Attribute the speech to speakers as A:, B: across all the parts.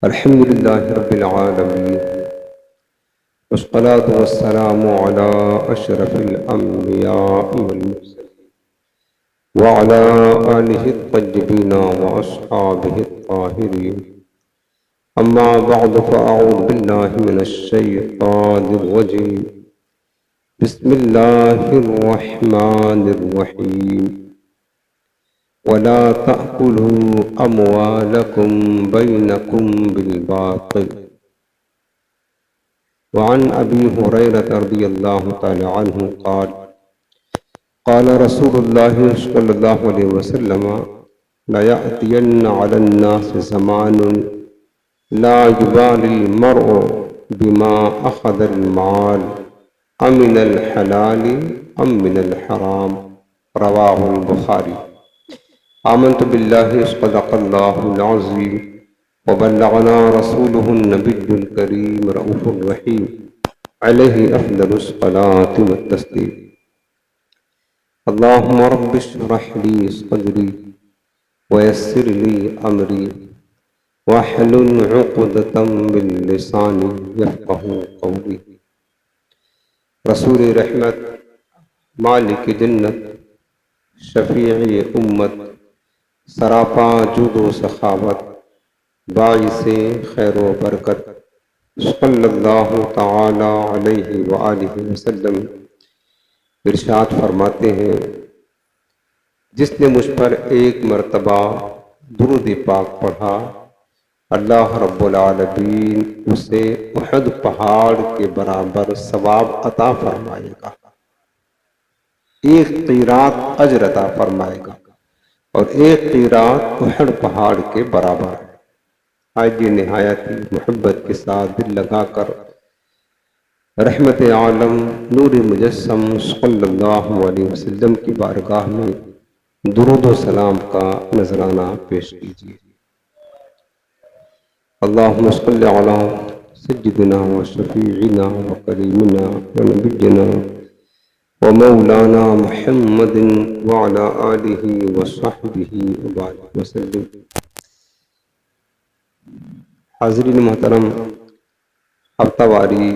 A: الحمد لله رب العالمين، والصلاة والسلام على أشرف الأنبياء والمرسلين وعلى آله الطيبين وأصحابه الطاهرين. أما بعد فأعوذ بالله من الشيطان الرجيم. بسم الله الرحمن الرحيم. ولا تأكلوا أموالكم بينكم بالباطل. وعن أبي هريرة رضي الله تعالى عنه قال قال رسول الله صلى الله عليه وسلم: لا يأتين على الناس زمان لا يبالي المرء بما أخذ المال أمن الحلال أم من الحرام. رواه البخاري. آمنت بالله صدق الله العظيم وبلغنا رسوله النبي الكريم رؤوف الرحيم عليه أفضل الصلاة والتسليم. اللهم رب اشرح لي صدري ويسر لي أمري واحلل عقدة من لساني يفقهوا قولي. رسول رحمت، مالک جنت، شفیع امت، سراپا جود و سخاوت، باعث خیر و برکت، صلی اللہ تعالی علیہ وآلہ وسلم ارشاد فرماتے ہیں: جس نے مجھ پر ایک مرتبہ درود پاک پڑھا، اللہ رب العالمین اسے احد پہاڑ کے برابر ثواب عطا فرمائے گا، ایک قیرات اجر عطا فرمائے گا، اور ایک قیرات احد پہاڑ کے برابر ہے۔ آج یہ نہایت محبت کے ساتھ دل لگا کر رحمت عالم نور مجسم صلی اللہ علیہ وسلم کی بارگاہ میں درود و سلام کا نذرانہ پیش کیجیے۔ اللہم صلی علی سیدنا و شفیعنا و کریمنا و نبینا ومولانا محمد وعلى آلہ وصحبہ وبارک وسلم۔ حاضرین محترم، ہفتہ واری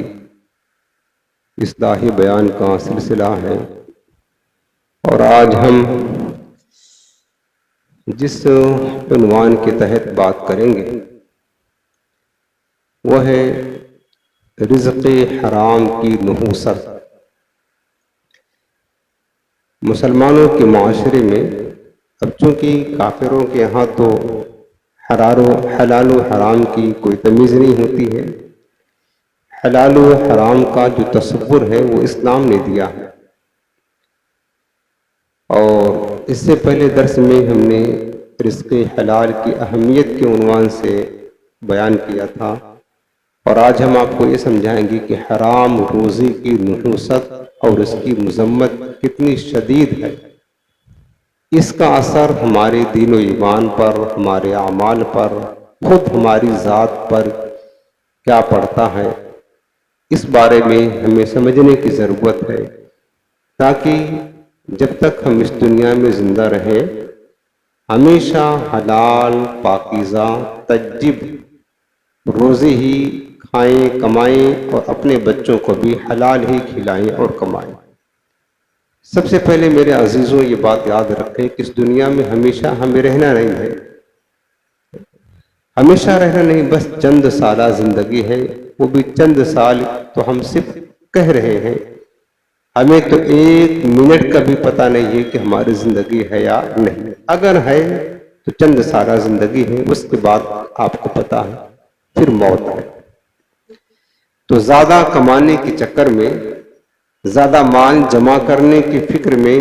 A: اصلاحی بیان کا سلسلہ ہے، اور آج ہم جس عنوان کے تحت بات کریں گے وہ ہے رزق حرام کی نحوست۔ مسلمانوں کے معاشرے میں اب چونکہ کافروں کے یہاں تو حلال و حرام کی کوئی تمیز نہیں ہوتی ہے، حلال و حرام کا جو تصور ہے وہ اسلام نے دیا ہے۔ اور اس سے پہلے درس میں ہم نے رزق حلال کی اہمیت کے عنوان سے بیان کیا تھا، اور آج ہم آپ کو یہ سمجھائیں گے کہ حرام روزی کی نحوست اور اس کی مذمت کتنی شدید ہے، اس کا اثر ہمارے دین و ایمان پر، ہمارے اعمال پر، خود ہماری ذات پر کیا پڑتا ہے، اس بارے میں ہمیں سمجھنے کی ضرورت ہے، تاکہ جب تک ہم اس دنیا میں زندہ رہیں ہمیشہ حلال پاکیزہ طیب روزی ہی کھائیں، کمائیں، اور اپنے بچوں کو بھی حلال ہی کھلائیں اور کمائیں۔ سب سے پہلے میرے عزیزوں یہ بات یاد رکھیں کہ اس دنیا میں ہمیشہ ہمیں رہنا نہیں ہے، ہمیشہ رہنا نہیں، بس چند سالہ زندگی ہے، وہ بھی چند سال تو ہم صرف کہہ رہے ہیں، ہمیں تو ایک منٹ کا بھی پتہ نہیں ہے کہ ہماری زندگی ہے یا نہیں۔ اگر ہے تو چند سالہ زندگی ہے، اس کے بعد آپ کو پتہ ہے پھر موت ہے۔ تو زیادہ کمانے کے چکر میں، زیادہ مال جمع کرنے کی فکر میں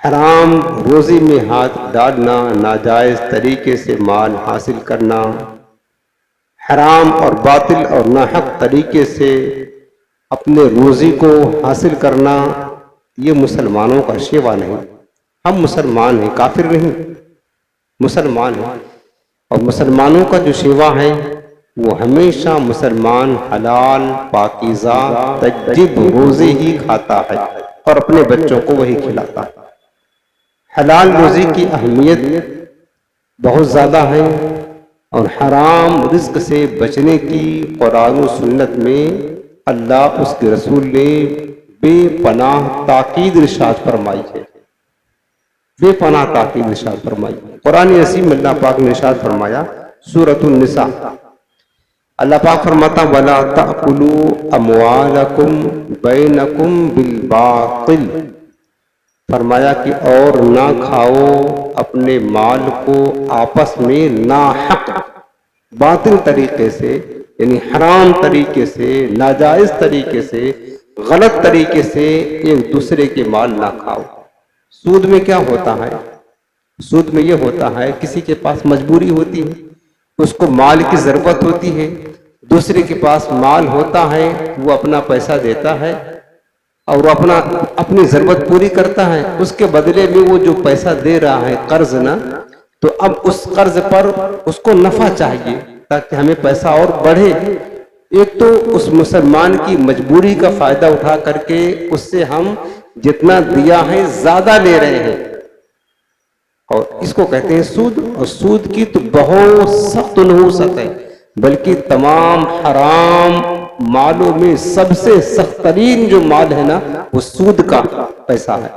A: حرام روزی میں ہاتھ ڈالنا، ناجائز طریقے سے مال حاصل کرنا، حرام اور باطل اور ناحق طریقے سے اپنے روزی کو حاصل کرنا، یہ مسلمانوں کا شیوا نہیں۔ ہم مسلمان ہیں، کافر نہیں، مسلمان ہیں، اور مسلمانوں کا جو شیوا ہے وہ ہمیشہ مسلمان حلال پاکیزہ طیب روزی ہی کھاتا ہے اور اپنے بچوں کو وہی کھلاتا ہے۔ حلال روزی کی اہمیت بہت زیادہ ہے، اور حرام رزق سے بچنے کی قرآن و سنت میں اللہ اس کے رسول نے بے پناہ تاکید ارشاد فرمائی ہے، بے پناہ تاکید ارشاد فرمائی۔ قرآن عظیم میں اللہ پاک نے ارشاد فرمایا سورۃ النساء، اللہ پاک فرماتا وَلَا تَأْكُلُوا أَمْوَالَكُمْ بَيْنَكُمْ بِالْبَاطِلِ، فرمایا کہ اور نہ کھاؤ اپنے مال کو آپس میں ناحق، باطل طریقے سے، یعنی حرام طریقے سے، ناجائز طریقے سے، غلط طریقے سے ایک دوسرے کے مال نہ کھاؤ۔ سود میں کیا ہوتا ہے؟ سود میں یہ ہوتا ہے کسی کے پاس مجبوری ہوتی ہے، اس کو مال کی ضرورت ہوتی ہے، دوسرے کے پاس مال ہوتا ہے، وہ اپنا پیسہ دیتا ہے اور وہ اپنی ضرورت پوری کرتا ہے، اس کے بدلے میں وہ جو پیسہ دے رہا ہے قرض نہ، تو اب اس قرض پر اس کو نفع چاہیے تاکہ ہمیں پیسہ اور بڑھے۔ ایک تو اس مسلمان کی مجبوری کا فائدہ اٹھا کر کے اس سے ہم جتنا دیا ہے زیادہ لے رہے ہیں، اور اس کو کہتے ہیں سود۔ اور سود کی تو بہت سخت نحوست ہے، بلکہ تمام حرام مالوں میں سب سے سخت ترین جو مال ہے نا وہ سود کا پیسہ ہے،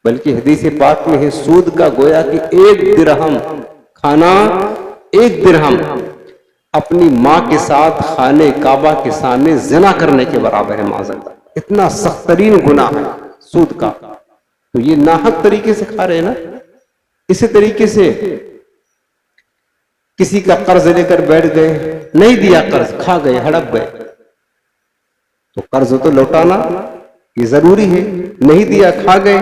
A: بلکہ حدیث پاک میں ہے سود کا گویا کہ 1 درہم کھانا، 1 درہم اپنی ماں کے ساتھ خانہ کعبہ کے سامنے زنا کرنے کے برابر ہے، معاذ اللہ، اتنا سخت ترین گناہ ہے سود کا۔ تو یہ ناحق طریقے سے کھا رہے ہیں نا۔ اسی طریقے سے کسی کا قرض لے کر بیٹھ گئے، نہیں دیا قرض، کھا گئے، ہڑپ گئے، تو قرض تو لوٹانا یہ ضروری ہے، نہیں دیا کھا گئے،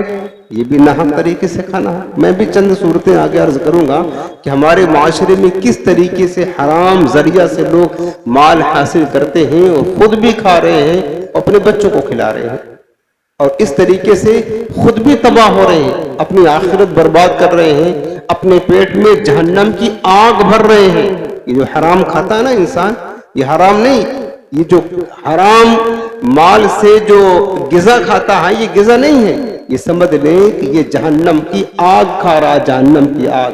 A: یہ بھی ناحق طریقے سے کھانا ہے۔ میں بھی چند صورتیں آگے عرض کروں گا کہ ہمارے معاشرے میں کس طریقے سے حرام ذریعہ سے لوگ مال حاصل کرتے ہیں اور خود بھی کھا رہے ہیں، اپنے بچوں کو کھلا رہے ہیں، اور اس طریقے سے خود بھی تباہ ہو رہے ہیں، اپنی آخرت برباد کر رہے ہیں، اپنے پیٹ میں جہنم کی آگ بھر رہے ہیں۔ یہ جو حرام کھاتا ہے نا انسان، یہ حرام نہیں، یہ جو حرام مال سے جو غذا کھاتا ہے یہ غذا نہیں ہے، یہ سمجھ لیں کہ یہ جہنم کی آگ کھا رہا ہے، جہنم کی آگ،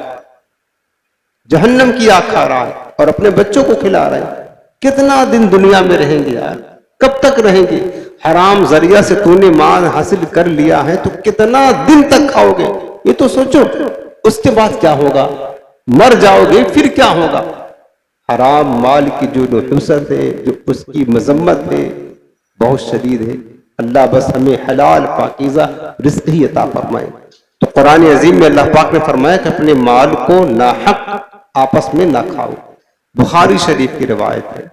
A: جہنم کی آگ کھا رہا ہے اور اپنے بچوں کو کھلا رہا ہے۔ کتنا دن دنیا میں رہیں گے یار، کب تک رہیں گے؟ حرام ذریعہ سے تو نے مال حاصل کر لیا ہے تو کتنا دن تک کھاؤ گے؟ یہ تو سوچو، اس کے بعد کیا ہوگا؟ مر جاؤ گے پھر کیا ہوگا؟ حرام مال کی جو نحوست ہے، جو اس کی مذمت ہے بہت شدید ہے۔ اللہ بس ہمیں حلال پاکیزہ رزق ہی عطا فرمائے۔ تو قرآن عظیم میں اللہ پاک نے فرمایا کہ اپنے مال کو ناحق آپس میں نہ کھاؤ۔ بخاری شریف کی روایت ہے،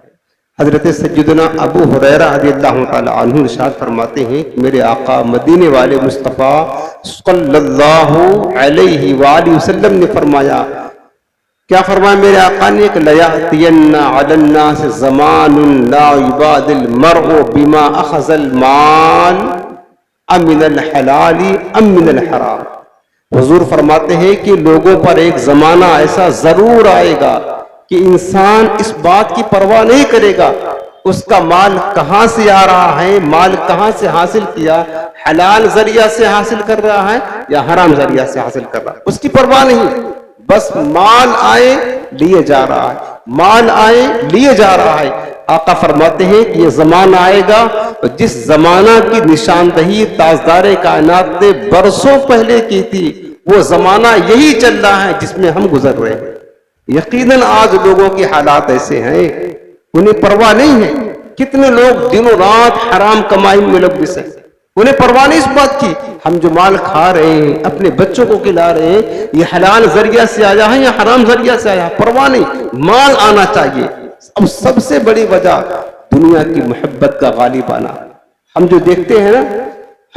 A: حضرت سیدنا ابو ہریرہ رضی اللہ تعالی عنہ ارشاد فرماتے ہیں کہ میرے آقا مدینے والے مصطفیٰ صلی اللہ علیہ وآلہ وسلم نے فرمایا، کیا فرمایا میرے آقا نے کہ لَيَأْتِيَنَّ عَلَى النَّاسِ زَمَانٌ لَا يُبَادِ الْمَرْءُ بِمَا أَخَذَ الْمَالِ أَمْ مِنَ الْحَلَالِ أَمْ مِنَ الْحَرَامِ۔ حضور فرماتے ہیں کہ لوگوں پر ایک زمانہ ایسا ضرور آئے گا کہ انسان اس بات کی پرواہ نہیں کرے گا اس کا مال کہاں سے آ رہا ہے، مال کہاں سے حاصل کیا، حلال ذریعہ سے حاصل کر رہا ہے یا حرام ذریعہ سے حاصل کر رہا ہے، اس کی پرواہ نہیں، بس مال آئے لیے جا رہا ہے، مال آئے لیے جا رہا ہے۔ آقا فرماتے ہیں کہ یہ زمانہ آئے گا جس زمانہ کی نشاندہی تاجدار کائنات نے برسوں پہلے کی تھی، وہ زمانہ یہی چل رہا ہے جس میں ہم گزر رہے ہیں۔ یقیناً آج لوگوں کی حالات ایسے ہیں، انہیں پرواہ نہیں ہے۔ کتنے لوگ دنوں رات حرام کمائی میں ملوث ہیں، انہیں پرواہ نہیں اس بات کی ہم جو مال کھا رہے ہیں، اپنے بچوں کو کھلا رہے ہیں، یہ حلال ذریعہ سے آیا ہے یا حرام ذریعہ سے آیا ہے، پرواہ نہیں، مال آنا چاہیے۔ اب سب سے بڑی وجہ دنیا کی محبت کا غالب آنا۔ ہم جو دیکھتے ہیں نا،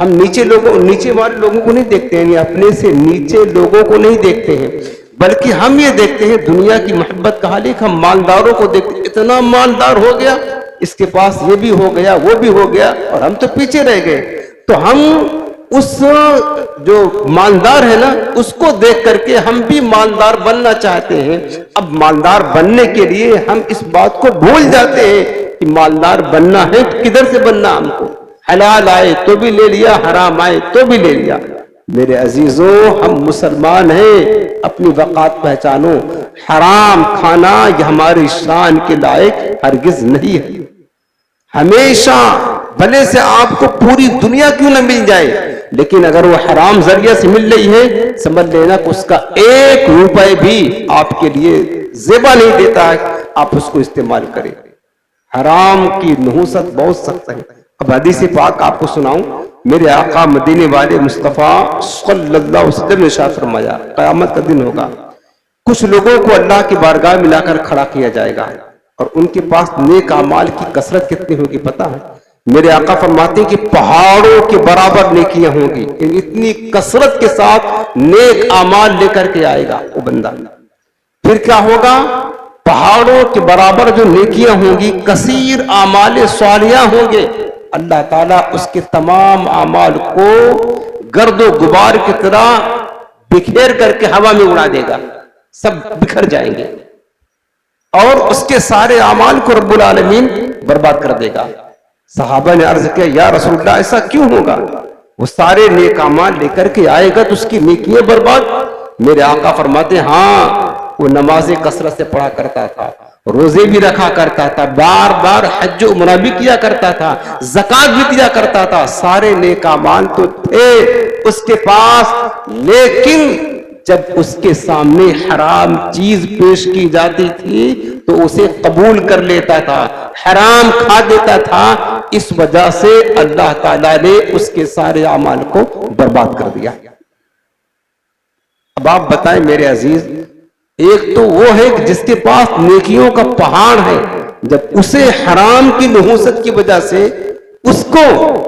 A: ہم نیچے والے لوگوں کو نہیں دیکھتے ہیں، اپنے سے نیچے لوگوں کو نہیں دیکھتے ہیں، بلکہ ہم یہ دیکھتے ہیں دنیا کی محبت کا خالق، ہم مالداروں کو دیکھتے ہیں، اتنا مالدار ہو گیا، اس کے پاس یہ بھی ہو گیا وہ بھی ہو گیا اور ہم تو پیچھے رہ گئے۔ تو ہم اس جو مالدار ہے نا اس کو دیکھ کر کے ہم بھی مالدار بننا چاہتے ہیں۔ اب مالدار بننے کے لیے ہم اس بات کو بھول جاتے ہیں کہ مالدار بننا ہے تو کدھر سے بننا، ہم کو حلال آئے تو بھی لے لیا، حرام آئے تو بھی لے لیا۔ میرے عزیزوں ہم مسلمان ہیں، اپنی وقات پہچانو، حرام کھانا یہ ہماری شان کے لائق ہرگز نہیں ہے۔ ہمیشہ بھلے سے آپ کو پوری دنیا کیوں نہ مل جائے، لیکن اگر وہ حرام ذریعے سے مل رہی ہے سمجھ لینا کہ اس کا 1 روپے بھی آپ کے لیے زیبا نہیں دیتا ہے، آپ اس کو استعمال کریں۔ حرام کی نحوست بہت سخت ہے۔ اب حدیث پاک آپ کو سناؤں، میرے آقا مدینے والے مصطفیٰ صلی اللہ علیہ وسلم نے ارشاد فرمایا، قیامت کا دن ہوگا، کچھ لوگوں کو اللہ کی بارگاہ میں لا کر کھڑا کیا جائے گا اور ان کے پاس نیک اعمال کی کثرت کتنی ہوگی پتہ ہے؟ میرے آقا فرماتے ہیں کہ پہاڑوں کے برابر نیکیاں ہوں گی، اتنی کثرت کے ساتھ نیک اعمال لے کر کے آئے گا وہ بندہ۔ پھر کیا ہوگا؟ پہاڑوں کے برابر جو نیکیاں ہوں گی، کثیر اعمال صالحہ ہوں گے، اللہ تعالیٰ اس کے تمام اعمال کو گرد و غبار کی طرح بکھیر کر کے ہوا میں اڑا دے گا، سب بکھر جائیں گے اور اس کے سارے اعمال کو رب العالمین برباد کر دے گا۔ صحابہ نے عرض کیا یا رسول اللہ ایسا کیوں ہوگا؟ وہ سارے نیک اعمال لے کر کے آئے گا تو اس کی نیکیاں برباد؟ میرے آقا فرماتے ہاں، وہ نمازیں کثرت سے پڑھا کرتا تھا، روزے بھی رکھا کرتا تھا، بار بار حج و عمرہ بھی کیا کرتا تھا، زکوٰۃ بھی دیا کرتا تھا، سارے نیک اعمال تو تھے اس کے پاس، لیکن جب اس کے سامنے حرام چیز پیش کی جاتی تھی تو اسے قبول کر لیتا تھا، حرام کھا دیتا تھا، اس وجہ سے اللہ تعالیٰ نے اس کے سارے اعمال کو برباد کر دیا۔ اب آپ بتائیں میرے عزیز، ایک تو وہ ہے جس کے پاس نیکیوں کا پہاڑ ہے، جب اسے حرام کی نحوست کی وجہ سے اس کو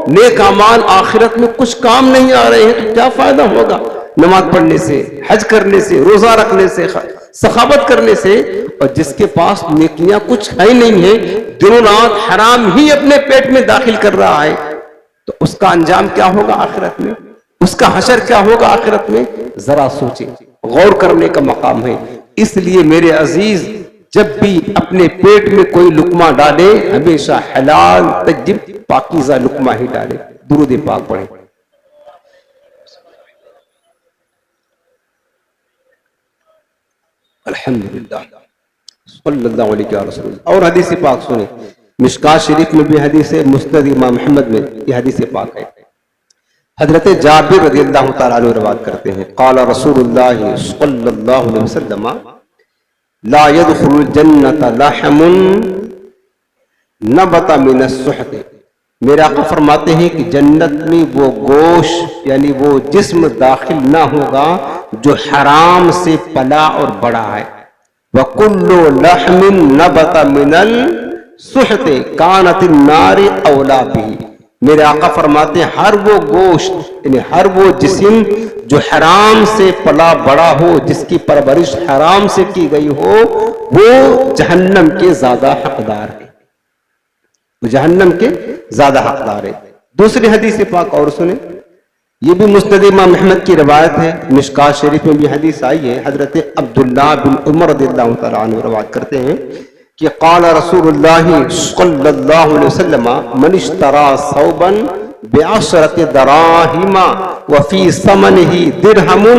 A: نیک اعمال آخرت میں کچھ کام نہیں آ رہے ہیں تو کیا فائدہ ہوگا نماز پڑھنے سے، حج کرنے سے، روزہ رکھنے سے، سخاوت کرنے سے؟ اور جس کے پاس نیکیاں کچھ ہے نہیں ہے، دنوں رات حرام ہی اپنے پیٹ میں داخل کر رہا ہے، تو اس کا انجام کیا ہوگا آخرت میں؟ اس کا حشر کیا ہوگا آخرت میں؟ ذرا سوچیں، غور کرنے کا مقام ہے۔ اس لیے میرے عزیز جب بھی اپنے پیٹ میں کوئی لقمہ ڈالے ہمیشہ حلال طیب پاکیزہ لقمہ ہی ڈالے۔ درود پاک پڑھیں۔ الحمدللہ صلی اللہ علیہ وسلم۔ اور حدیث پاک سنیں، مشکاۃ شریف میں بھی حدیث ہے، مسند امام محمد میں یہ حدیث پاک ہے۔ حضرت جابر رضی اللہ تعالیٰ عنہ روایت کرتے ہیں، قال رسول اللہ صلی اللہ علیہ وسلم لا يدخل الجنة لحم نبت من السحت۔ میرے آقا فرماتے ہیں کہ جنت میں وہ گوشت یعنی وہ جسم داخل نہ ہوگا جو حرام سے پلا اور بڑا ہے۔ وَكُلُّ لَحْمٍ نَبَتَ مِنَ السُّحْتِ كَانَتِ النَّارِ أَوْلَىٰ بِهِ۔ میرے آقا فرماتے ہیں ہر وہ گوشت یعنی ہر وہ جسم جو حرام سے پلا بڑا ہو، جس کی پرورش حرام سے کی گئی ہو، وہ جہنم کے زیادہ حقدار ہے، وہ جہنم کے زیادہ حقدار ہے۔ دوسری حدیث پاک اور سنیں، یہ بھی مسند امام محمد کی روایت ہے، مشکاۃ شریف میں بھی حدیث آئی ہے۔ حضرت عبداللہ بن عمر رضی اللہ تعالیٰ عنہ روایت کرتے ہیں کہ قال رسول اللہ صلی اللہ علیہ وسلم من اشترى ثوبا بعشرة دراهم وفي ثمنه درهم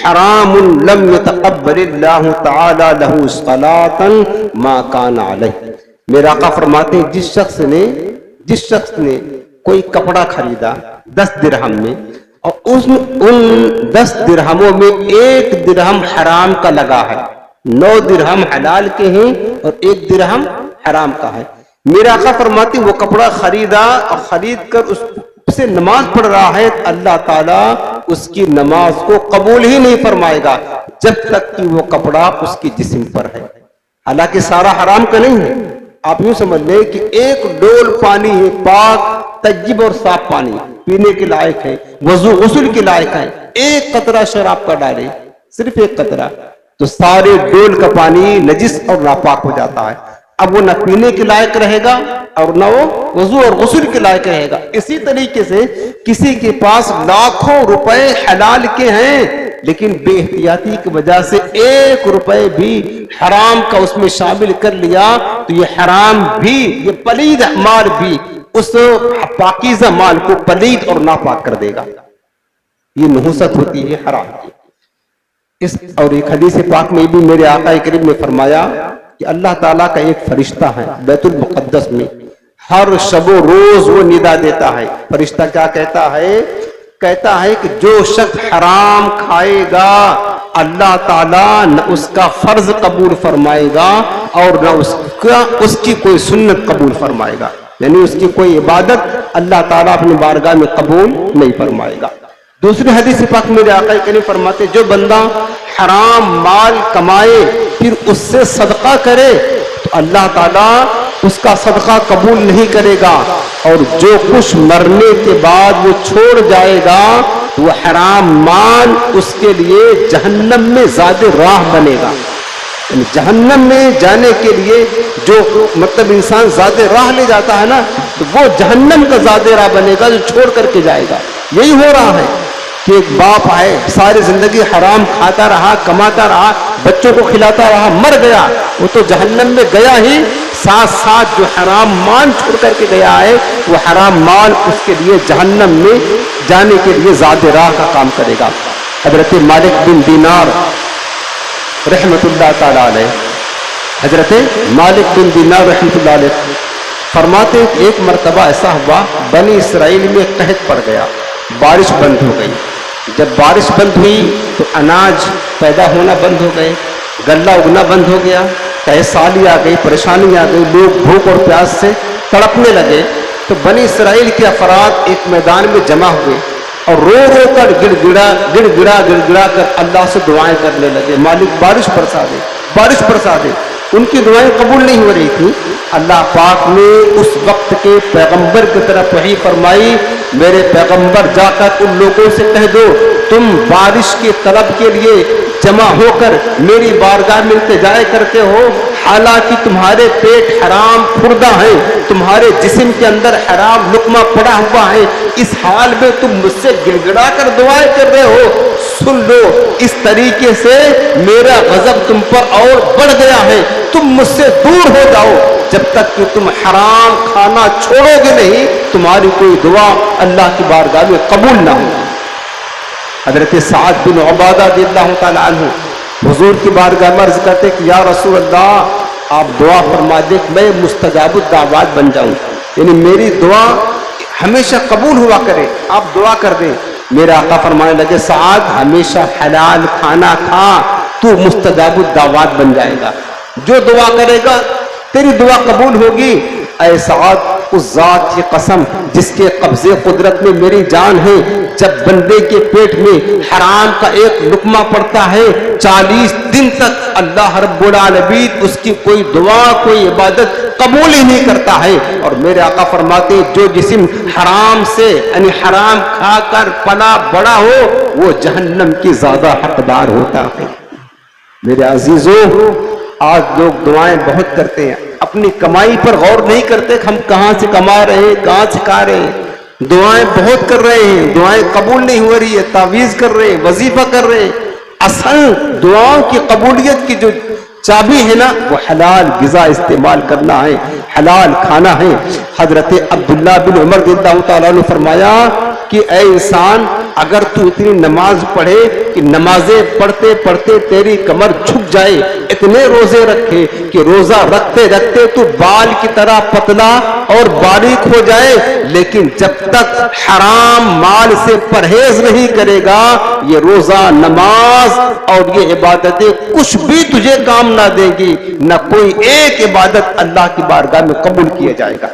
A: حرام لم يتقبل الله تعالی له صلاة ما كان عليه۔ میرا آقا فرماتے ہیں جس شخص نے کوئی کپڑا خریدا 10 درہم میں اور ان 10 درہموں میں 1 درہم حرام کا لگا ہے، 9 درہم حلال کے ہیں اور 1 درہم حرام کا ہے، میرا آقا فرماتے وہ کپڑا خریدا اور خرید کر اس سے نماز پڑھ رہا ہے، اللہ تعالیٰ اس کی نماز کو قبول ہی نہیں فرمائے گا جب تک کہ وہ کپڑا اس کی جسم پر ہے۔ حالانکہ سارا حرام کا نہیں ہے، آپ یوں سمجھ لیں کہ 1 ڈول پانی ہے، پاک طیب اور صاف پانی پینے کے لائق ہے، وضو غسل کے لائق ہے، 1 قطرہ شراب کا ڈالے، صرف 1 قطرہ، تو سارے ڈول کا پانی نجس اور ناپاک ہو جاتا ہے۔ اب وہ نہ پینے کے لائق رہے گا اور نہ وہ وضو اور غسل کے لائق رہے گا۔ اسی طریقے سے کسی کے پاس لاکھوں روپے حلال کے ہیں لیکن بے احتیاطی کی وجہ سے 1 روپے بھی حرام کا اس میں شامل کر لیا تو یہ حرام بھی، یہ پلید مال بھی اس پاکیزہ مال کو پلید اور ناپاک کر دے گا۔ یہ نحوست ہوتی ہے حرام کی. اور ایک حدیث پاک میں بھی میرے آقا کریم نے فرمایا کہ اللہ تعالیٰ کا ایک فرشتہ ہے بیت المقدس میں، ہر شب و روز وہ ندا دیتا ہے. فرشتہ کیا کہتا ہے؟ کہتا ہے کہ جو شخص حرام کھائے گا اللہ تعالیٰ نہ اس کا فرض قبول فرمائے گا اور نہ اس کی کوئی سنت قبول فرمائے گا، یعنی اس کی کوئی عبادت اللہ تعالیٰ اپنی بارگاہ میں قبول نہیں فرمائے گا. دوسری حدیث پاک میرے آقا کریم فرماتے جو بندہ حرام مال کمائے پھر اس سے صدقہ کرے تو اللہ تعالیٰ اس کا صدقہ قبول نہیں کرے گا، اور جو کچھ مرنے کے بعد وہ چھوڑ جائے گا وہ حرام مال اس کے لیے جہنم میں زیادہ راہ بنے گا. جہنم میں جانے کے لیے جو مطلب انسان زیادہ راہ لے جاتا ہے نا، تو وہ جہنم کا زیادہ راہ بنے گا جو چھوڑ کر کے جائے گا. یہی ہو رہا ہے کہ ایک باپ ہے ساری زندگی حرام کھاتا رہا، کماتا رہا، بچوں کو کھلاتا رہا، مر گیا، وہ تو جہنم میں گیا ہی، ساتھ ساتھ جو حرام مال چھوڑ کر کے گیا ہے وہ حرام مال اس کے لیے جہنم میں جانے کے لیے زیادہ راہ کا کام کرے گا. حضرت مالک بن دینار رحمت اللہ تعالی علیہ، حضرت مالک بن دینار رحمت اللہ علیہ فرماتے کہ ایک مرتبہ ایسا ہوا بنی اسرائیل میں قحط پڑ گیا، بارش بند ہو گئی. جب بارش بند ہوئی تو اناج پیدا ہونا بند ہو گئے، غلہ اگنا بند ہو گیا، سالی آ گئی، پریشانی آ گئی، لوگ بھوک اور پیاس سے تڑپنے لگے. تو بنی اسرائیل کے افراد ایک میدان میں جمع ہوئے اور رو رو کر گڑ گڑا کر اللہ سے دعائیں کرنے لگے، مالک بارش برسا دے، بارش برسا دے. ان کی دعائیں قبول نہیں ہو رہی تھی. اللہ پاک نے اس وقت کے پیغمبر کی طرف وحی فرمائی، میرے پیغمبر جا کر ان لوگوں سے کہہ دو تم بارش کی طلب کے لیے جمع ہو کر میری بارگاہ میں التجا کرتے ہو، حالانکہ تمہارے پیٹ حرام خوردہ ہیں، تمہارے جسم کے اندر حرام لقمہ پڑا ہوا ہے، اس حال میں تم مجھ سے گڑ گڑا کر دعائیں کر رہے ہو. سن لو، اس طریقے سے میرا غضب تم پر اور بڑھ گیا ہے، تم مجھ سے دور ہو جاؤ. جب تک کہ تم حرام کھانا چھوڑو گے نہیں تمہاری کوئی دعا اللہ کی بارگاہ میں قبول نہ ہوگی. حضرت سعد بن عبادہ رضی اللہ تعالی عنہ حضور کی بارگاہ میں عرض کرتے کہ یا رسول اللہ آپ دعا فرما دیں کہ میں مستجاب الدعوات بن جاؤں، یعنی میری دعا ہمیشہ قبول ہوا کرے، آپ دعا کر دیں. میرے آقا فرمانے لگے سعد ہمیشہ حلال کھانا کھا، تو مستجاب الدعوات بن جائے گا، جو دعا کرے گا تیری دعا قبول ہوگی. اے سعد اس ذات کی قسم جس کے قبضے قدرت میں میری جان ہے، جب بندے کے پیٹ میں حرام کا ایک لقمہ پڑتا ہے 40 دن تک اللہ رب العالمین اس کی کوئی دعا کوئی عبادت قبول ہی نہیں کرتا ہے. اور میرے آقا فرماتے جو جسم حرام سے یعنی حرام کھا کر پلا بڑا ہو وہ جہنم کی زیادہ حقدار ہوتا ہے. میرے عزیزوں آج لوگ دعائیں بہت کرتے ہیں، اپنی کمائی پر غور نہیں کرتے کہ ہم کہاں سے کما رہے ہیں، کہاں سے کھا رہے ہیں. دعائیں بہت کر رہے ہیں، دعائیں قبول نہیں ہو رہی ہے، تعویذ کر رہے ہیں، وظیفہ کر رہے ہیں. اصل دعاؤں کی قبولیت کی جو چابی ہے نا وہ حلال غذا استعمال کرنا ہے، حلال کھانا ہے. حضرت عبداللہ بن عمر رضی اللہ تعالیٰ نے فرمایا کہ اے انسان اگر تو اتنی نماز پڑھے کہ نمازیں پڑھتے پڑھتے تیری کمر جھک جائے، اتنے روزے رکھے کہ روزہ رکھتے رکھتے تو بال کی طرح پتلا اور باریک ہو جائے، لیکن جب تک حرام مال سے پرہیز نہیں کرے گا یہ روزہ نماز اور یہ عبادتیں کچھ بھی تجھے کام نہ دیں گی، نہ کوئی ایک عبادت اللہ کی بارگاہ میں قبول کیا جائے گا.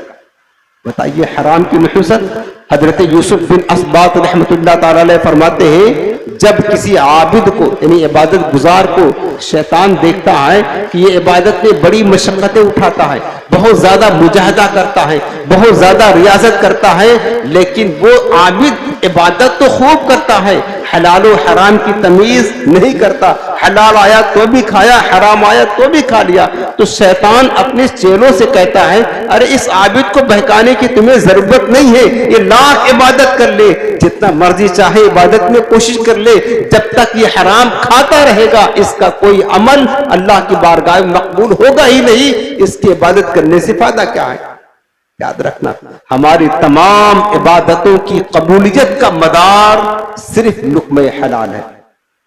A: بتائیے حرام کی نحوست. حضرت یوسف بن اسباط رحمت اللہ تعالی علیہ فرماتے ہیں جب کسی عابد کو یعنی عبادت گزار کو شیطان دیکھتا ہے کہ یہ عبادت میں بڑی مشقتیں اٹھاتا ہے، بہت زیادہ مجاہدہ کرتا ہے، بہت زیادہ ریاضت کرتا ہے، لیکن وہ عابد عبادت تو خوب کرتا ہے، حلال و حرام کی تمیز نہیں کرتا، حلال آیا تو بھی کھایا، حرام آیا تو بھی کھا لیا. تو شیطان اپنے چیلوں سے کہتا ہے ارے اس عابد کو بہکانے کی تمہیں ضرورت نہیں ہے، یہ لاکھ عبادت کر لے، جتنا مرضی چاہے عبادت میں کوشش کر لے، جب تک یہ حرام کھاتا رہے گا اس کا کوئی عمل اللہ کی بارگاہ میں مقبول ہوگا ہی نہیں، اس کی عبادت کرنے سے فائدہ کیا ہے. یاد رکھنا ہماری تمام عبادتوں کی قبولیت کا مدار صرف لقمہ حلال ہے،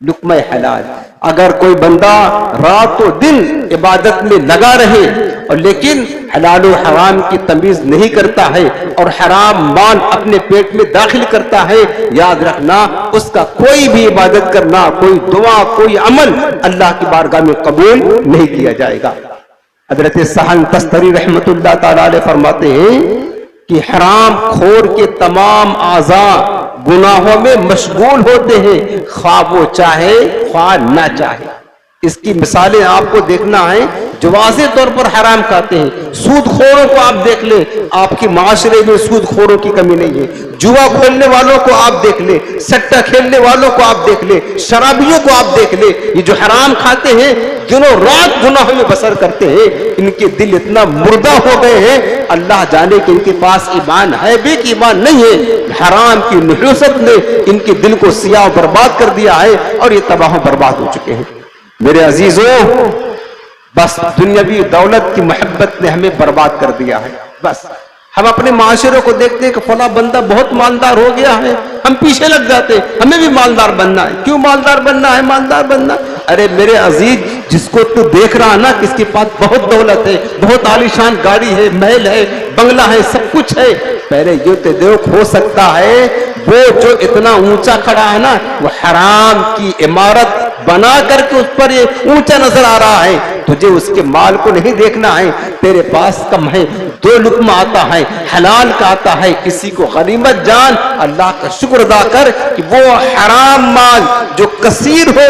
A: لقمہ حلال۔ اگر کوئی بندہ رات و دن عبادت میں لگا رہے اور لیکن حلال و حرام کی تمیز نہیں کرتا ہے اور حرام مال اپنے پیٹ میں داخل کرتا ہے، یاد رکھنا اس کا کوئی بھی عبادت کرنا، کوئی دعا، کوئی عمل اللہ کی بارگاہ میں قبول نہیں کیا جائے گا۔ حضرت سہل تستری رحمت اللہ تعالی علیہ فرماتے ہیں کہ حرام خور کے تمام اعضاء گناہوں میں مشغول ہوتے ہیں، خواہ وہ چاہے خواہ نہ چاہے۔ اس کی مثالیں آپ کو دیکھنا ہے جو واضح طور پر حرام کھاتے ہیں۔ سود خوروں کو آپ دیکھ لیں، آپ کے معاشرے میں سود خوروں کی کمی نہیں ہے۔ جوا کھیلنے والوں کو آپ دیکھ لیں، سٹہ کھیلنے والوں کو آپ دیکھ لیں، شرابیوں کو آپ دیکھ لیں، یہ جو حرام کھاتے ہیں دنوں رات گناہوں میں بسر کرتے ہیں، ان کے دل اتنا مردہ ہو گئے ہیں، اللہ جانے کہ ان کے پاس ایمان ہے بھی کہ ایمان نہیں ہے۔ حرام کی نحوست نے ان کے دل کو سیاہ برباد کر دیا ہے اور یہ تباہ و برباد ہو چکے ہیں۔ میرے عزیزوں، بس دنیاوی دولت کی محبت نے ہمیں برباد کر دیا ہے۔ بس ہم اپنے معاشرے کو دیکھتے ہیں کہ فلاں بندہ بہت مالدار ہو گیا ہے، ہم پیچھے لگ جاتے ہیں، ہمیں بھی مالدار بننا ہے۔ کیوں مالدار بننا ہے؟ مالدار بننا، ارے میرے عزیز، جس کو تو دیکھ رہا نا کس کے پاس بہت دولت ہے، بہت عالیشان گاڑی ہے، محل ہے، بنگلہ ہے، سب کچھ ہے، پہلے یہ تو دیکھ ہو سکتا ہے وہ جو اتنا اونچا کھڑا ہے نا وہ حرام کی عمارت بنا کر کے اس پر یہ اونچا نظر آ رہا ہے، تجھے اس کے مال کو نہیں دیکھنا ہے، تیرے پاس کم ہے، 2 لقمہ آتا ہے، حلال کا آتا ہے، کسی کو غنیمت جان، اللہ کا شکر ادا کر کہ وہ حرام مال جو کثیر ہو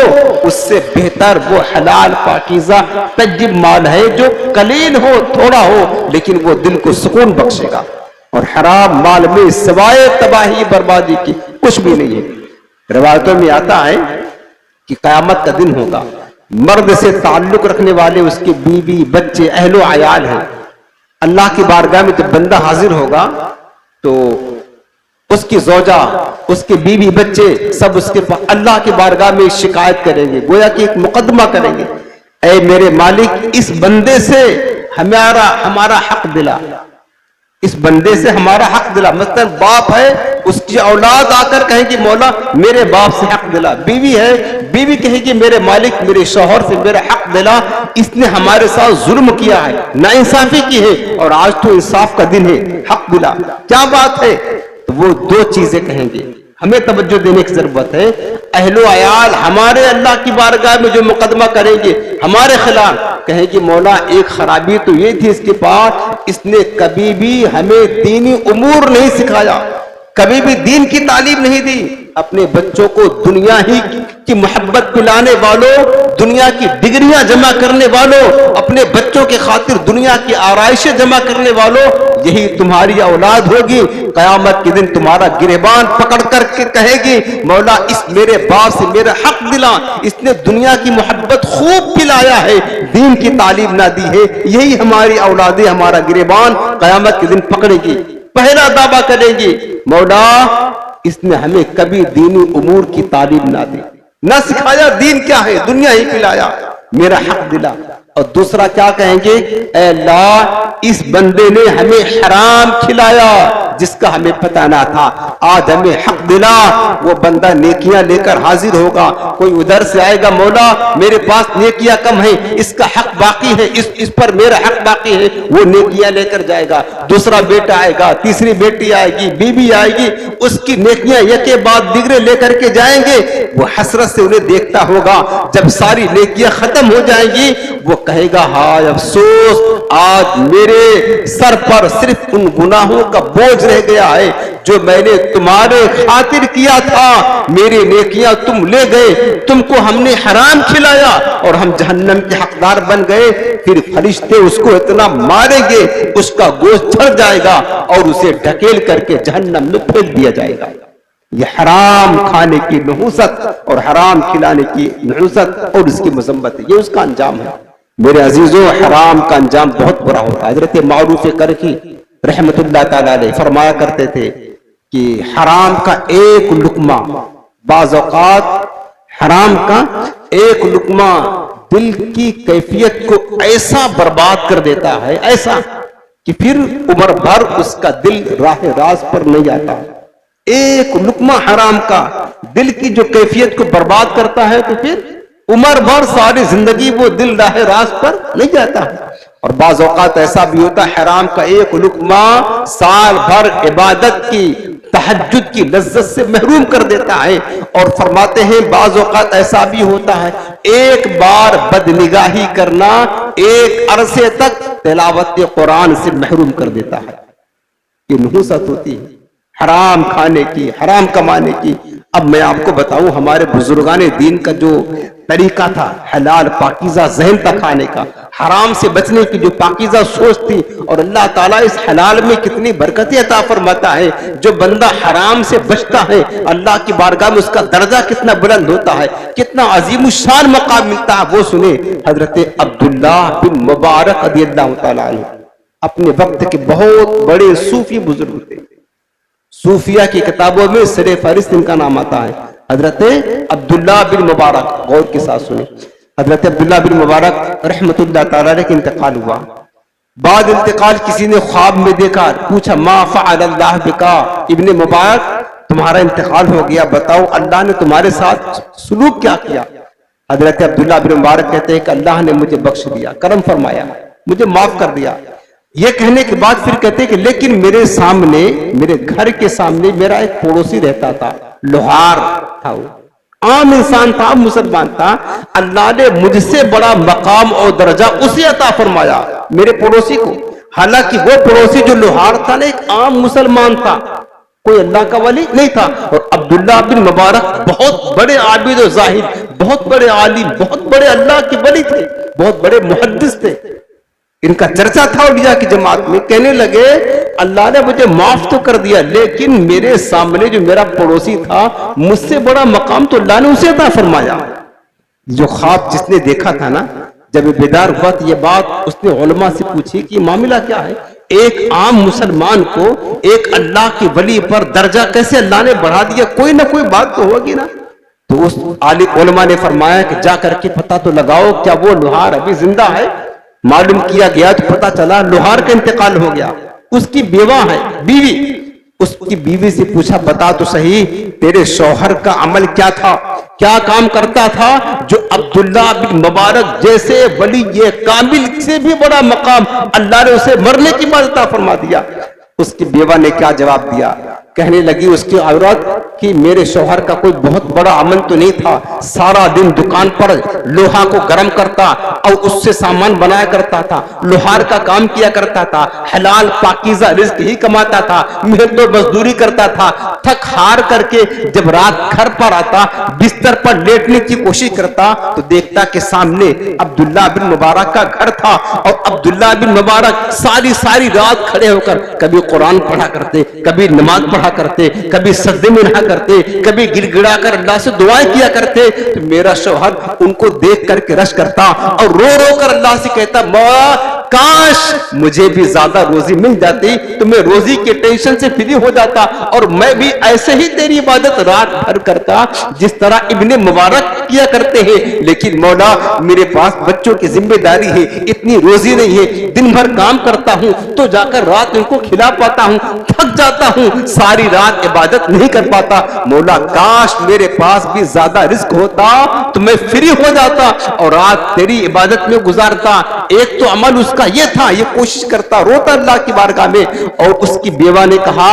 A: اس سے بہتر وہ حلال پاکیزہ طیب مال ہے جو قلیل ہو، تھوڑا ہو، لیکن وہ دل کو سکون بخشے گا۔ اور حرام مال میں سوائے تباہی بربادی کی کچھ بھی نہیں ہے۔ روایتوں میں آتا ہے کہ قیامت کا دن ہوگا، مرد سے تعلق رکھنے والے اس کے بیوی بچے اہل و عیال ہیں، اللہ کی بارگاہ میں جب بندہ حاضر ہوگا تو اس کی زوجہ، اس کے بیوی بچے سب اس کے اللہ کی بارگاہ میں شکایت کریں گے، گویا کہ ایک مقدمہ کریں گے، اے میرے مالک اس بندے سے ہمارا حق دلا، اس بندے سے ہمارا حق دلا۔ مثلا باپ ہے، اس کی اولاد آ کر کہیں گی مولا میرے باپ سے حق دلا، بیوی ہے، بیوی کہے گی میرے مالک میرے شوہر سے میرا حق دلا، اس نے ہمارے ساتھ ظلم کیا ہے، ناانصافی کی ہے، اور آج تو انصاف کا دن ہے، حق دلا۔ کیا بات ہے؟ تو وہ 2 چیزیں کہیں گے، ہمیں توجہ دینے کی ضرورت ہے۔ اہل و عیال ہمارے اللہ کی بارگاہ میں جو مقدمہ کریں گے ہمارے خلاف، کہیں گے مولا ایک خرابی تو یہ تھی اس کے پاس، اس نے کبھی بھی ہمیں دینی امور نہیں سکھایا، کبھی بھی دین کی تعلیم نہیں دی، اپنے بچوں کو دنیا ہی کی محبت پلانے والوں، دنیا کی ڈگریاں جمع کرنے والوں، اپنے بچوں کے خاطر دنیا کی آرائشیں جمع کرنے والوں، یہی تمہاری اولاد ہوگی۔ قیامت کے دن تمہارا گریبان پکڑ کر کے کہے گی مولا اس میرے باپ سے میرا حق دلا، اس نے دنیا کی محبت خوب پلایا ہے، دین کی تعلیم نہ دی ہے، یہی ہماری اولادیں ہمارا گریبان قیامت کے دن پکڑے گی، پہلا دعویٰ کریں گی مولا اس نے ہمیں کبھی دینی امور کی تعلیم نہ دی، نہ سکھایا دین کیا ہے، دنیا ہی پلایا، میرا حق دلا۔ اور دوسرا کیا کہیں گے؟ اے اللہ اس بندے نے ہمیں حرام کھلایا جس کا ہمیں پتہ نہ تھا، آج ہمیں حق دلا۔ وہ بندہ نیکیاں لے کر حاضر ہوگا، کوئی ادھر سے آئے گا مولا میرے پاس نیکیاں کم ہیں، اس کا حق باقی ہے، اس پر میرا حق باقی ہے، وہ نیکیاں لے کر جائے گا۔ دوسرا بیٹا آئے گا، تیسری بیٹی آئے گی، بیوی آئے گی، اس کی نیکیاں یکے بعد دیگرے لے کر کے جائیں گے، وہ حسرت سے انہیں دیکھتا ہوگا، جب ساری نیکیاں ختم ہو جائیں گی وہ کہے گا ہائے افسوس، آج میرے سر پر صرف ان گناہوں کا بوجھ رہ گیا ہے جو میں نے تمہارے خاطر کیا تھا، میری نیکیاں تم لے گئے، تم کو ہم نے حرام کھلایا اور ہم جہنم کے حقدار بن گئے۔ پھر فرشتے اس کو اتنا ماریں گے اس کا گوشت جھڑ جائے گا اور اسے ڈھکیل کر کے جہنم میں پھینک دیا جائے گا۔ یہ حرام کھانے کی نحوست اور حرام کھلانے کی نحوست اور اس کی مذمت ہے، یہ اس کا انجام ہے۔ میرے عزیزوں حرام کا انجام بہت برا ہوتا ہے۔ حضرت معروف کرخی رحمت اللہ تعالی علیہ فرمایا کرتے تھے کہ حرام کا ایک لقمہ، بعض اوقات حرام کا ایک لقمہ دل کی کیفیت کو ایسا برباد کر دیتا ہے، ایسا کہ پھر عمر بھر اس کا دل راہ راست پر نہیں جاتا. ایک لقمہ حرام کا دل کی جو کیفیت کو برباد کرتا ہے تو پھر عمر بھر ساری زندگی وہ دل راہ راست پر نہیں جاتا. اور بعض اوقات ایسا بھی ہوتا ہے حرام کا ایک لقمہ سال بھر عبادت کی تہجد کی لذت سے محروم کر دیتا ہے. اور فرماتے ہیں بعض اوقات ایسا بھی ہوتا ہے ایک بار بدنگاہی کرنا ایک عرصے تک تلاوت قرآن سے محروم کر دیتا ہے. یہ نحوست ہوتی ہے حرام کھانے کی، حرام کمانے کی. اب میں آپ کو بتاؤں ہمارے بزرگان دین کا جو طریقہ تھا حلال پاکیزہ ذہن تھا کھانے کا، حرام سے بچنے کی جو پاکیزہ سوچ تھی، اور اللہ تعالیٰ اس حلال میں کتنی برکتیں عطا فرماتا ہے. جو بندہ حرام سے بچتا ہے اللہ کی بارگاہ میں اس کا درجہ کتنا بلند ہوتا ہے، کتنا عظیم الشان مقام ملتا ہے. وہ سنیں حضرت عبداللہ بن مبارک رضی اللہ تعالیٰ عنہ اپنے وقت کے بہت بڑے صوفی بزرگ تھے. صوفیہ کی کتابوں میں سر فہرست ان کا نام آتا ہے حضرت عبداللہ بن مبارک. غور کے ساتھ سنیں حضرت عبداللہ بن مبارک رحمت اللہ تعالیٰ علیہ کا انتقال ہوا. بعد انتقال کسی نے خواب میں دیکھا، پوچھا ما فعل اللہ بکا ابن مبارک تمہارا انتقال ہو گیا، بتاؤ اللہ نے تمہارے ساتھ سلوک کیا کیا؟ حضرت عبداللہ بن مبارک کہتے ہیں کہ اللہ نے مجھے بخش دیا، کرم فرمایا، مجھے معاف کر دیا. یہ کہنے کے بعد پھر کہتے ہیں کہ لیکن میرے سامنے، میرے گھر کے سامنے میرا ایک پڑوسی رہتا تھا، لوہار تھا، وہ عام انسان تھا، مسلمان تھا. اللہ نے مجھ سے بڑا مقام اور درجہ اسے عطا فرمایا میرے پڑوسی کو. حالانکہ وہ پڑوسی جو لوہار تھا نا ایک عام مسلمان تھا، کوئی اللہ کا ولی نہیں تھا. اور عبداللہ بن مبارک بہت بڑے عابد و زاہد، بہت بڑے عالم، بہت بڑے اللہ کے ولی تھے، بہت بڑے محدث تھے. ان کا چرچا تھا اولیاء کی جماعت میں. کہنے لگے اللہ نے مجھے معاف تو کر دیا لیکن میرے سامنے جو میرا پڑوسی تھا مجھ سے بڑا مقام تو اللہ نے اسے عطا فرمایا. جو خواب جس نے دیکھا تھا نا، جب بیدار ہوا تو یہ بات اس نے علماء سے پوچھی کہ معاملہ کیا ہے، ایک عام مسلمان کو ایک اللہ کے ولی پر درجہ کیسے اللہ نے بڑھا دیا، کوئی نہ کوئی بات تو ہوگی نا. تو اس عالم علماء نے فرمایا کہ جا کر کے پتہ تو لگاؤ کیا وہ لوہار ابھی زندہ ہے. معلوم کیا گیا تو پتہ چلا لوہار کا انتقال ہو گیا. اس کی بیوہ ہے، بیوی. اس کی بیوی سے پوچھا بتا تو صحیح تیرے شوہر کا عمل کیا تھا، کیا کام کرتا تھا جو عبداللہ بن مبارک جیسے ولی یہ کامل سے بھی بڑا مقام اللہ نے اسے مرنے کی بعد عطا فرما دیا. اس کی بیوہ نے کیا جواب دیا؟ کہنے لگی اس کی عورت کہ میرے شوہر کا کوئی بہت بڑا عمل تو نہیں تھا، سارا دن دکان پر لوہا کو گرم کرتا اور اس سے سامان بنایا کرتا تھا، لوہار کا کام کیا کرتا تھا، حلال پاکیزہ رزق ہی کماتا تھا، محنت و مزدوری کرتا تھا. تھک ہار کر کے جب رات گھر پر آتا بستر پر لیٹنے کی کوشش کرتا تو دیکھتا کہ سامنے عبداللہ بن مبارک کا گھر تھا. اور عبداللہ بن مبارک ساری رات کھڑے ہو کر کبھی قرآن پڑھا کرتے، کبھی نماز پڑھا کرتے، کبھی سجدے میں رہا کرتے، کبھی گڑ گڑا کر اللہ سے دعائیں کیا کرتے. تو میرا شوہر ان کو دیکھ کر کے رش کرتا اور رو رو کر اللہ سے کہتا مولا کاش مجھے بھی زیادہ روزی مل جاتی تو میں روزی کے ٹینشن سے فری ہو جاتا اور میں بھی ایسے ہی تیری عبادت رات بھر کرتا جس طرح ابن مبارک کیا کرتے ہیں. لیکن مولا میرے پاس بچوں کی ذمہ داری ہے، اتنی روزی نہیں ہے، دن بھر کام کرتا ہوں تو جا کر رات ان کو کھلا پاتا ہوں، تھک جاتا ہوں، ساری رات عبادت نہیں کر پاتا. مولا کاش میرے پاس بھی زیادہ رزق ہوتا تو میں فری ہو جاتا اور رات تیری عبادت میں گزارتا. ایک تو عمل اس کا یہ تھا، یہ کوشش کرتا، روتا اللہ کی بارگاہ میں. اور اس کی بیوہ نے کہا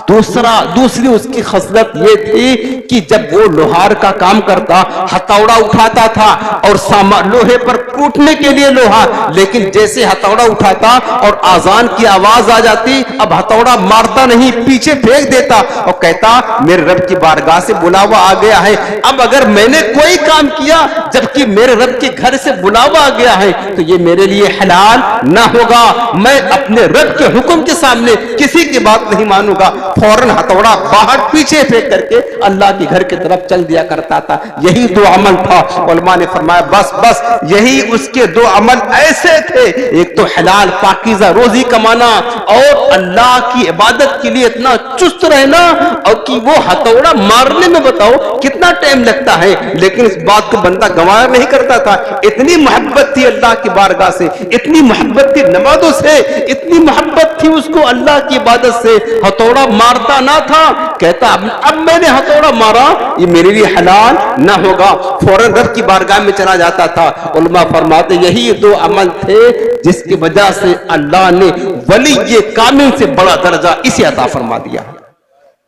A: دوسری اس کی خصلت یہ تھی کہ جب وہ لوہار کا کام کرتا ہتھوڑا اٹھاتا تھا اور لوہے پر کوٹنے کے لیے لوہا، لیکن جیسے ہتھوڑا اٹھاتا اور آذان کی آواز آ جاتی اب ہتھوڑا مارتا نہیں، پیچھے پھینک دیتا اور کہتا میرے رب کی بارگاہ سے بلاوا آ گیا ہے. اب اگر میں نے کوئی کام کیا جبکہ میرے رب کے گھر سے بلاوا آ گیا ہے تو یہ میرے لیے حلال نہ ہوگا، میں اپنے رب کے حکم کے سامنے کسی کی بات نہیں مانوں گا. فوراً ہتھوڑا باہر پیچھے پھینک کر کے اللہ کے گھر کی طرف چل دیا کرتا تھا. یہی دو عمل تھا. علماء نے فرمایا بس یہی اس کے دو عمل ایسے تھے، ایک تو حلال پاکیزہ روزی کمانا اور اللہ کی عبادت کے لیے اتنا چست رہنا، اور کہ وہ ہتھوڑا مارنے میں بتاؤ کتنا ٹائم لگتا ہے لیکن اس بات کو بندہ گوارا نہیں کرتا تھا. اتنی محبت تھی اللہ کی بارگاہ سے، اتنی محبت محبت تھی نمازوں سے، اتنی محبت تھی اس کو اللہ کی عبادت سے، ہتھوڑا مارتا نہ تھا، کہتا اب میں نے ہتھوڑا مارا یہ میرے لیے حلال نہ ہوگا، فوراً رب کی بارگاہ میں چلا جاتا تھا۔ علماء فرماتے یہی دو عمل تھے جس کی وجہ سے اللہ نے ولی کامل سے بڑا درجہ اسے عطا فرما دیا۔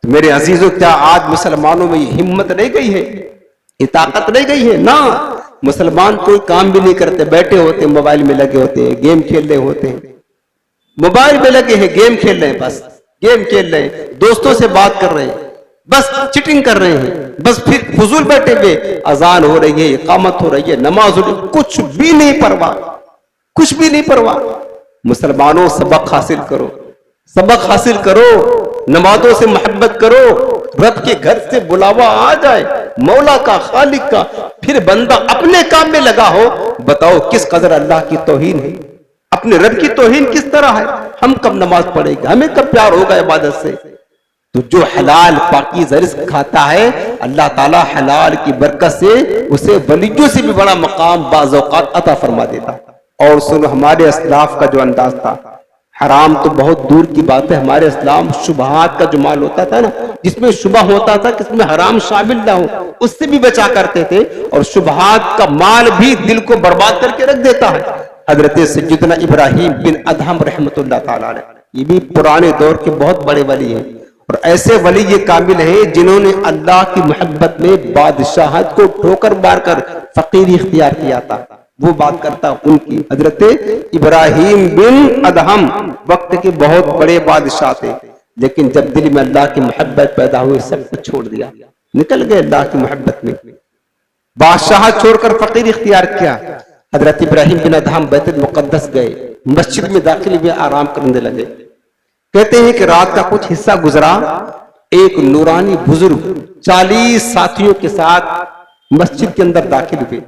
A: میرے عزیزوں، کیا آج مسلمانوں میں یہ ہمت رہ گئی ہے، یہ طاقت رہ گئی ہے؟ نہ، مسلمان کوئی کام بھی نہیں کرتے، بیٹھے ہوتے ہیں، موبائل میں لگے ہوتے ہیں، گیم کھیل رہے ہوتے ہیں، موبائل میں لگے ہیں، گیم کھیل رہے ہیں، بس گیم کھیل رہے ہیں، دوستوں سے بات کر رہے ہیں، بس چیٹنگ کر رہے ہیں، بس پھر فضول بیٹھے ہوئے، اذان ہو رہی ہے، اقامت ہو رہی ہے، نماز ہو رہی ہے، کچھ بھی نہیں پرواہ، کچھ بھی نہیں پرواہ۔ مسلمانوں، سبق حاصل کرو، سبق حاصل کرو، نمازوں سے محبت کرو، رب کے گھر سے بلاوا آ جائے، مولا کا، خالق کا، پھر بندہ اپنے کام میں لگا ہو، بتاؤ کس قدر اللہ کی توہین ہے، اپنے رب کی توہین کس طرح ہے؟ ہم کب نماز پڑھیں گے؟ ہمیں کب پیار ہوگا عبادت سے؟ تو جو حلال پاکیزہ رزق کھاتا ہے، اللہ تعالی حلال کی برکت سے اسے ولیوں سے بھی بڑا مقام بعض اوقات عطا فرما دیتا۔ اور سنو، ہمارے اسلاف کا جو انداز تھا، حرام تو بہت دور کی بات ہے، ہمارے اسلام شبہات کا جو مال ہوتا تھا نا، جس میں شبہ ہوتا تھا کہ اس میں حرام شامل نہ ہو، اس سے بھی بچا کرتے تھے، اور شبہات کا مال بھی دل کو برباد کر کے رکھ دیتا ہے۔ حضرت سیدنا ابراہیم بن ادہم رحمۃ اللہ تعالی علیہ، یہ بھی پرانے دور کے بہت بڑے ولی ہیں، اور ایسے ولی یہ کامل ہیں جنہوں نے اللہ کی محبت میں بادشاہت کو ٹھوکر مار کر فقیری اختیار کیا تھا۔ وہ بات کرتا ان کی، حضرت ابراہیم بن ادہم وقت کے بہت بڑے بادشاہ تھے، لیکن جب دل میں اللہ کی محبت پیدا ہوئی، سب کچھ چھوڑ دیا، نکل گئے اللہ کی محبت میں، بادشاہت چھوڑ کر فقیر اختیار کیا۔ حضرت ابراہیم بن ادہم بیت المقدس گئے، مسجد میں داخل ہوئے، آرام کرنے لگے۔ کہتے ہیں کہ رات کا کچھ حصہ گزرا، ایک نورانی بزرگ 40 ساتھیوں کے ساتھ مسجد کے اندر داخل ہوئے،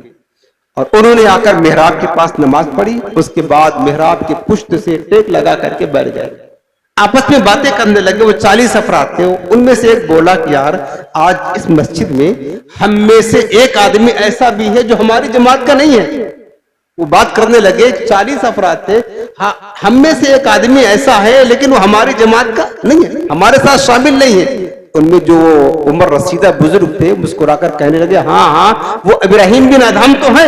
A: اور انہوں نے آ کر محراب کے پاس نماز پڑھی، اس کے بعد محراب کے پشت سے ٹیک لگا کر کے بیٹھ گئے، آپس میں باتیں کرنے لگے۔ وہ 40 افراد تھے، ان میں سے ایک بولا کہ یار آج اس مسجد میں ہم میں سے ایک آدمی ایسا بھی ہے جو ہماری جماعت کا نہیں ہے۔ وہ بات کرنے لگے، 40 افراد تھے، ہم میں سے ایک آدمی ایسا ہے لیکن وہ ہماری جماعت کا نہیں ہے، ہمارے ساتھ شامل نہیں ہے۔ ان میں جو عمر رسیدہ بزرگ تھے مسکرا کر کہنے لگے، ہاں وہ ابراہیم بن ادہم تو ہے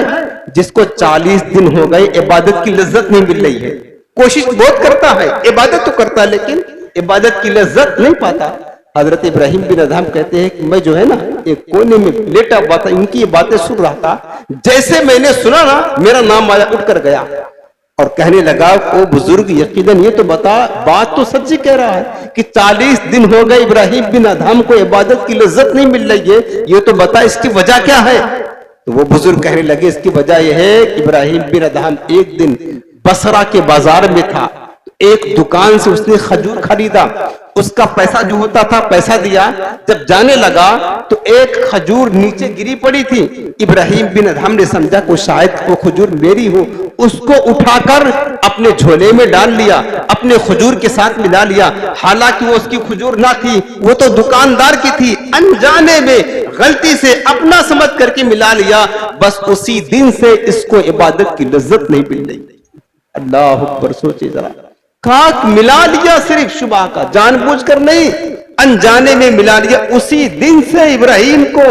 A: جس کو 40 دن ہو گئے عبادت کی لذت نہیں مل رہی ہے، کوشش بہت کرتا ہے، عبادت تو کرتا ہے لیکن عبادت کی لذت نہیں پاتا۔ حضرت ابراہیم بن ادہم کہتے ہیں کہ میں جو ہے نا ایک کونے میں لیٹا ہوا تھا، ان کی یہ باتیں سن رہا تھا، جیسے میں نے سنا نا میرا نام آیا، اٹھ کر گیا اور کہنے لگا، او بزرگ یقیناً یہ تو بتا، بات تو سچی کہہ رہا ہے کہ 40 دن ہو گئے ابراہیم بن ادہم کو عبادت کی لذت نہیں مل رہی ہے، یہ تو بتا اس کی وجہ کیا ہے؟ تو وہ بزرگ کہنے لگے، اس کی وجہ یہ ہے کہ ابراہیم بن ادہم ایک دن بصرہ کے بازار میں تھا، ایک دکان سے اس نے کھجور خریدا، اس کا پیسہ جو ہوتا تھا پیسہ دیا، جب جانے لگا تو ایک کھجور نیچے گری پڑی تھی، ابراہیم بن ادہم نے سمجھا کہ شاید وہ کھجور میری ہو، اس کو اٹھا کر اپنے جھولے میں ڈال لیا، اپنے کھجور کے ساتھ ملا لیا، حالانکہ وہ اس کی کھجور نہ تھی، وہ تو دکاندار کی تھی، انجانے میں غلطی سے اپنا سمجھ کر کے ملا لیا، بس اسی دن سے اس کو عبادت کی لذت نہیں مل رہی۔ اللہ اکبر، سوچے ذرا، خاک ملا لیا، صرف شبہ کا، جان بوجھ کر نہیں، انجانے میں ملا لیا، اسی دن سے ابراہیم کو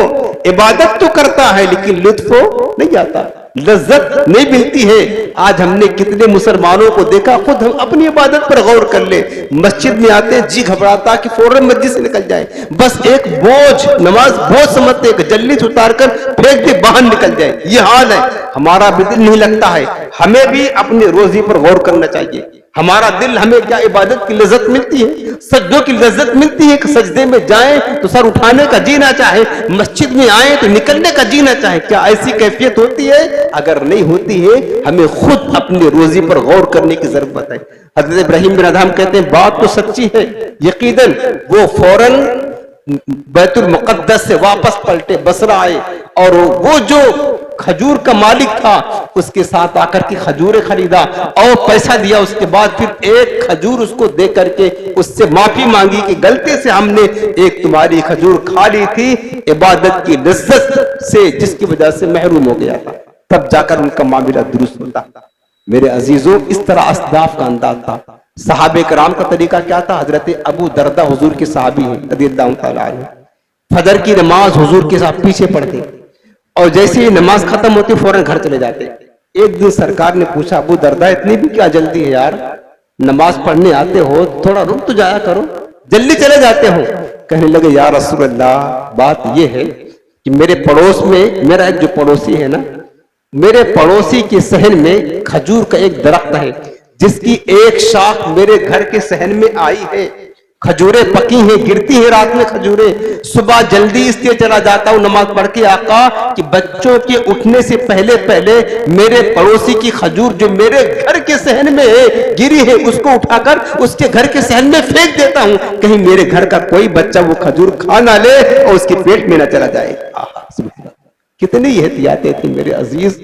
A: عبادت تو کرتا ہے لیکن لطف نہیں آتا، لذت نہیں ملتی ہے۔ آج ہم نے کتنے مسلمانوں کو دیکھا، خود ہم اپنی عبادت پر غور کر لیں، مسجد میں آتے جی گھبراتا کہ فوراً مسجد سے نکل جائے، بس ایک بوجھ، نماز بوجھ سمجھتے کہ جلدی سے اتار کر پھینک دے، باہر نکل جائے، یہ حال ہے، ہمارا بھی دل نہیں لگتا ہے۔ ہمیں بھی اپنی روزی پر غور کرنا چاہیے، ہمارا دل، ہمیں کیا عبادت کی لذت ملتی ہے، سجدوں کی لذت ملتی ہے کہ سجدے میں جائیں تو سر اٹھانے کا جی نہ چاہے، مسجد میں آئیں تو نکلنے کا جی نہ چاہے، کیا ایسی کیفیت ہوتی ہے؟ اگر نہیں ہوتی ہے ہمیں خود اپنی روزی پر غور کرنے کی ضرورت ہے۔ حضرت ابراہیم بن ادہم کہتے ہیں بات تو سچی ہے، یقیناً وہ فوراً بیت المقدس سے واپس پلٹے، بصرہ آئے، اور وہ جو کھجور کا مالک تھا اس کے ساتھ آ کر کے کھجوریں خریدا اور پیسہ دیا، اس کے بعد پھر ایک کھجور اس کو دے کر کے اس سے معافی مانگی کہ غلطی سے ہم نے ایک تمہاری کھجور کھا لی تھی، عبادت کی لذت سے جس کی وجہ سے محروم ہو گیا تھا، تب جا کر ان کا معاملہ درست ہوتا۔ میرے عزیزوں اس طرح اسلاف کا انداز تھا. صحابہ کرام کا طریقہ کیا تھا؟ حضرت ابو دردہ حضور کے صحابی ہیں رضی اللہ تعالیٰ عنہ. فجر کی نماز حضور کے ساتھ پیچھے پڑھتے اور جیسے ہی نماز ختم ہوتی فوراً گھر چلے جاتے. ایک دن سرکار نے پوچھا ابو دردہ اتنی بھی کیا جلدی ہے یار، نماز پڑھنے آتے ہو تھوڑا رک تو جایا کرو، جلدی چلے جاتے ہو. کہنے لگے یا رسول اللہ بات یہ ہے کہ میرے پڑوس میں میرا ایک جو پڑوسی ہے نا، میرے پڑوسی کے صحن میں کھجور کا ایک درخت ہے جس کی ایک شاخ میرے گھر کے صحن میں آئی ہے. کھجوریں پکی ہیں، گرتی ہیں رات میں کھجوریں. صبح جلدی اس لیے چلا جاتا ہوں نماز پڑھ کے آقا کہ بچوں کے اٹھنے سے پہلے پہلے میرے پڑوسی کی کھجور جو میرے گھر کے صحن میں گری ہے اس کو اٹھا کر اس کے گھر کے صحن میں پھینک دیتا ہوں، کہیں میرے گھر کا کوئی بچہ وہ کھجور کھا نہ لے اور اس کے پیٹ میں نہ چلا جائے. کتنی احتیاطیں تھی میرے عزیز،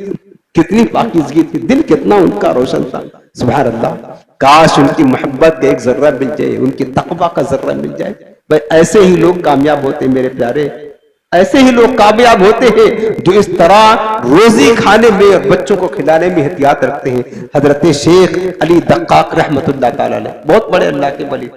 A: کتنی پاکیزگی تھی، دل کتنا ان کا روشن تھا. سبحان اللہ. کاش ان کی محبت کا ایک ذرہ مل جائے، ان کی تقویٰ کا ذرہ مل جائے. بھائی ایسے ہی لوگ کامیاب ہوتے میرے پیارے، ایسے ہی لوگ کامیاب ہوتے ہیں جو اس طرح روزی کھانے میں اور بچوں کو کھلانے میں احتیاط رکھتے ہیں. حضرت شیخ علی دقاق رحمت اللہ تعالیٰ علیہ بہت بڑے اللہ کے ولی.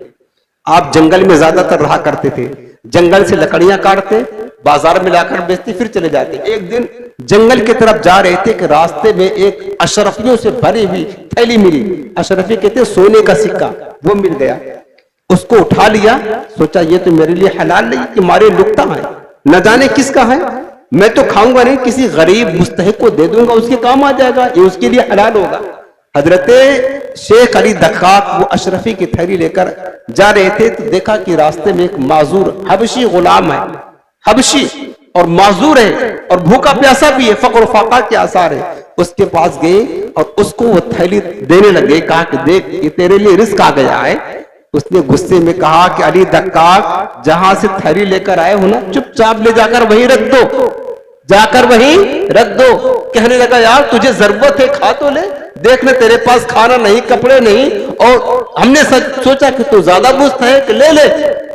A: آپ جنگل میں زیادہ تر رہا کرتے تھے، جنگل سے لکڑیاں کاٹتے بازار میں لا کر بیچتے پھر چلے جاتے. ایک دن جنگل کی طرف جا رہے تھے کہ راستے میں ایک اشرفیوں سے بھری ہوئی تھیلی ملی. اشرفی کہتے ہیں سونے کا سکہ، وہ مل گیا. اس کو اٹھا لیا، سوچا یہ تو میرے لیے حلال نہیں، کہ مارے لکتا ہے، نہ جانے کس کا ہے، میں تو کھاؤں گا نہیں، کسی غریب مستحق کو دے دوں گا، اس کے کام آ جائے گا، یہ اس کے لیے حلال ہوگا. حضرت شیخ علی دقاق وہ اشرفی کی تھیلی لے کر جا رہے تھے تو دیکھا کہ راستے میں ایک معذور حبشی غلام ہے، حبشی اور معذور ہے اور بھوکا پیاسا بھی ہے، فقر و فاقہ کے آثار ہے. اس کے پاس گئے اور اس کو وہ تھیلی دینے لگے. کہا کہ دیکھ یہ تیرے لیے رزق آ گیا ہے. اس نے غصے میں کہا کہ علی دقاق جہاں سے تھیلی لے کر آئے ہو نا چپ چاپ لے جا کر وہیں رکھ دو، جا کر وہیں رکھ دو. کہنے لگا یار تجھے ضرورت ہے کھا تو لے، دیکھنے تیرے پاس کھانا نہیں کپڑے نہیں اور ہم نے سوچا کہ تو زیادہ بست ہے کہ لے لے.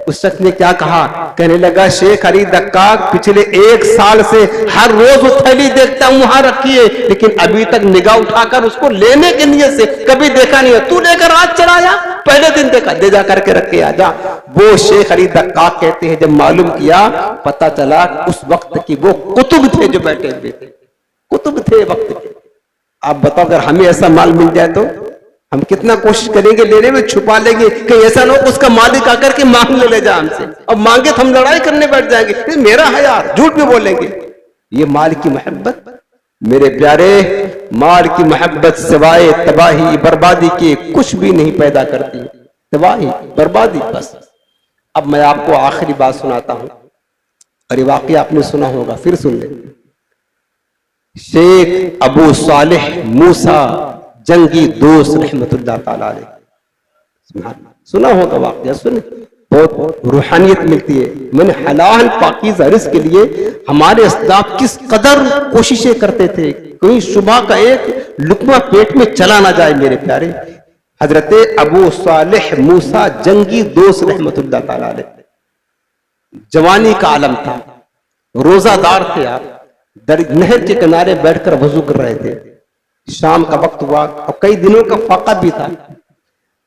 A: اس شخص نے کیا کہا؟ کہنے لگا شیخ علی دقاق پچھلے 1 سال سے ہر روز وہ تھیلی دیکھتا ہوں وہاں رکھی ہے لیکن ابھی تک نگاہ اٹھا کر اس کو لینے کے نیت سے کبھی دیکھا نہیں ہے. تو لے کر آج چلایا، پہلے دن دیکھا، دے جا کر کے رکھ کے آ جا. وہ شیخ علی دقاق کہتے ہیں جب معلوم کیا پتا چلا اس وقت کی وہ کتب تھے جو بیٹھے ہوئے تھے، کتب تھے وقت کے. آپ بتاؤ اگر ہمیں ایسا مال مل جائے تو ہم کتنا کوشش کریں گے لینے میں، چھپا لیں گے کہ ایسا نہ ہو اس کا مالک آ کر کے مانگ لے جا ہم سے، اب مانگے تو ہم لڑائی کرنے بیٹھ جائیں گے، میرا ہے یار، جھوٹ بھی بولیں گے. یہ مال کی محبت میرے پیارے، مال کی محبت سوائے تباہی بربادی کے کچھ بھی نہیں پیدا کرتی، تباہی بربادی بس. اب میں آپ کو آخری بات سناتا ہوں اور یہ واقعہ آپ نے سنا ہوگا، پھر سن لیں. شیخ ابو صالح موسیٰ جنگی دوست رحمت اللہ تعالیٰ علیہ، سنا ہوگا واقعہ، سنے بہت روحانیت ملتی ہے. میں نے حلال پاکیزہ رزق کے لیے ہمارے اسلاف کس قدر کوششیں کرتے تھے، کوئی شبہ کا ایک لقمہ پیٹ میں چلا نہ جائے میرے پیارے. حضرت ابو صالح موسیٰ جنگی دوست رحمت اللہ تعالیٰ علیہ، جوانی کا عالم تھا، روزہ دار تھے. آپ نہر کے کنارے بیٹھ کر وضو کر رہے تھے، شام کا وقت ہوا اور کئی دنوں کا فاقہ بھی تھا.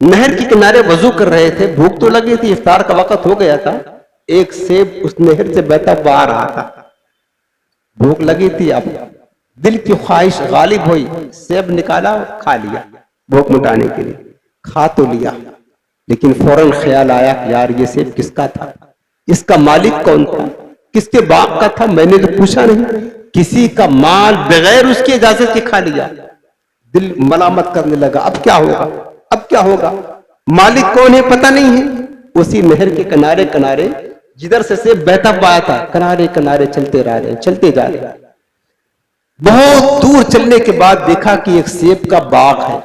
A: نہر کے کنارے وضو کر رہے تھے، بھوک تو لگی تھی، افطار کا وقت ہو گیا تھا. ایک سیب اس نہر سے بہتا ہوا آ رہا تھا، بھوک لگی تھی، اب دل کی خواہش غالب ہوئی، سیب نکالا کھا لیا بھوک مٹانے کے لیے. کھا تو لیا لیکن فوراً خیال آیا کہ یار یہ سیب کس کا تھا، اس کا مالک کون تھا، کس کے باغ کا تھا، میں نے تو پوچھا نہیں، کسی کا مال بغیر اس کی اجازت کے کھا لیا. دل ملامت کرنے لگا، اب کیا ہوگا، اب کیا ہوگا، مالک کون ہے پتہ نہیں ہے. اسی نہر کے کنارے کنارے جدھر سے سیب بہتا ہوا تھا، کنارے کنارے چلتے رہ رہے، چلتے جا رہے. بہت دور چلنے کے بعد دیکھا کہ ایک سیب کا باغ ہے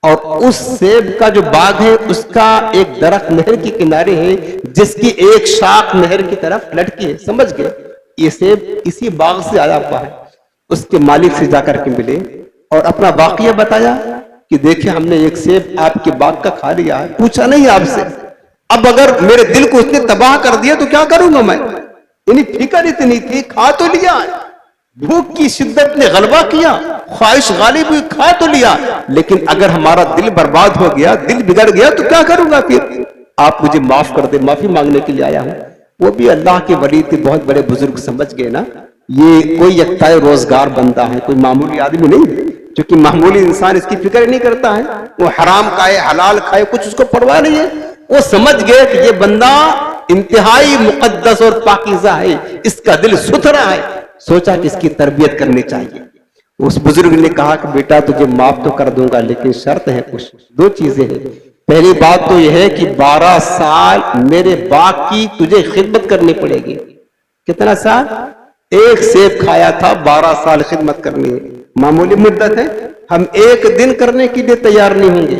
A: اور اس سیب کا جو باغ ہے اس کا ایک درخت نہر کے کنارے ہے جس کی ایک شاخ نہر کی طرف لٹکی ہے. سمجھ گئے یہ سیب اسی باغ سے آیا ہوا ہے. اس کے مالک سے جا کر کے ملے اور اپنا واقعہ بتایا کہ دیکھیں ہم نے ایک سیب آپ کے باغ کا کھا لیا ہے، پوچھا نہیں آپ سے. اب اگر میرے دل کو اس نے تباہ کر دیا تو کیا کروں گا میں، یعنی فکر اتنی تھی، کھا تو لیا، بھوک کی شدت نے غلبہ کیا، خواہش غالب ہوئی کھا تو لیا، لیکن اگر ہمارا دل برباد ہو گیا، دل بگڑ گیا تو کیا کروں گا پھر؟ آپ مجھے معاف کر دے، معافی مانگنے کے لیے آیا ہوں۔ وہ بھی اللہ کے ولی تھے، بہت بڑے بزرگ، سمجھ گئے نا یہ کوئی یکتائے روزگار بندہ ہے، کوئی معمولی آدمی نہیں، کیونکہ معمولی انسان اس کی فکر نہیں کرتا ہے، وہ حرام کھائے حلال کھائے کچھ اس کو پرواہ نہیں ہے۔ وہ سمجھ گئے کہ یہ بندہ انتہائی مقدس اور پاکیزہ ہے، اس کا دل ستھرا ہے، سوچا کہ اس کی تربیت کرنی چاہیے۔ اس بزرگ نے کہا کہ بیٹا تجھے معاف تو کر دوں گا، لیکن شرط ہے کچھ، دو چیزیں ہیں۔ پہلی بات تو یہ ہے کہ 12 سال میرے باغ کی تجھے خدمت کرنی پڑے گی۔ کتنا سال؟ ایک سیب کھایا تھا، 12 سال خدمت کرنی ہے، معمولی مدت ہے؟ ہم ایک دن کرنے کے لیے تیار نہیں ہوں گے۔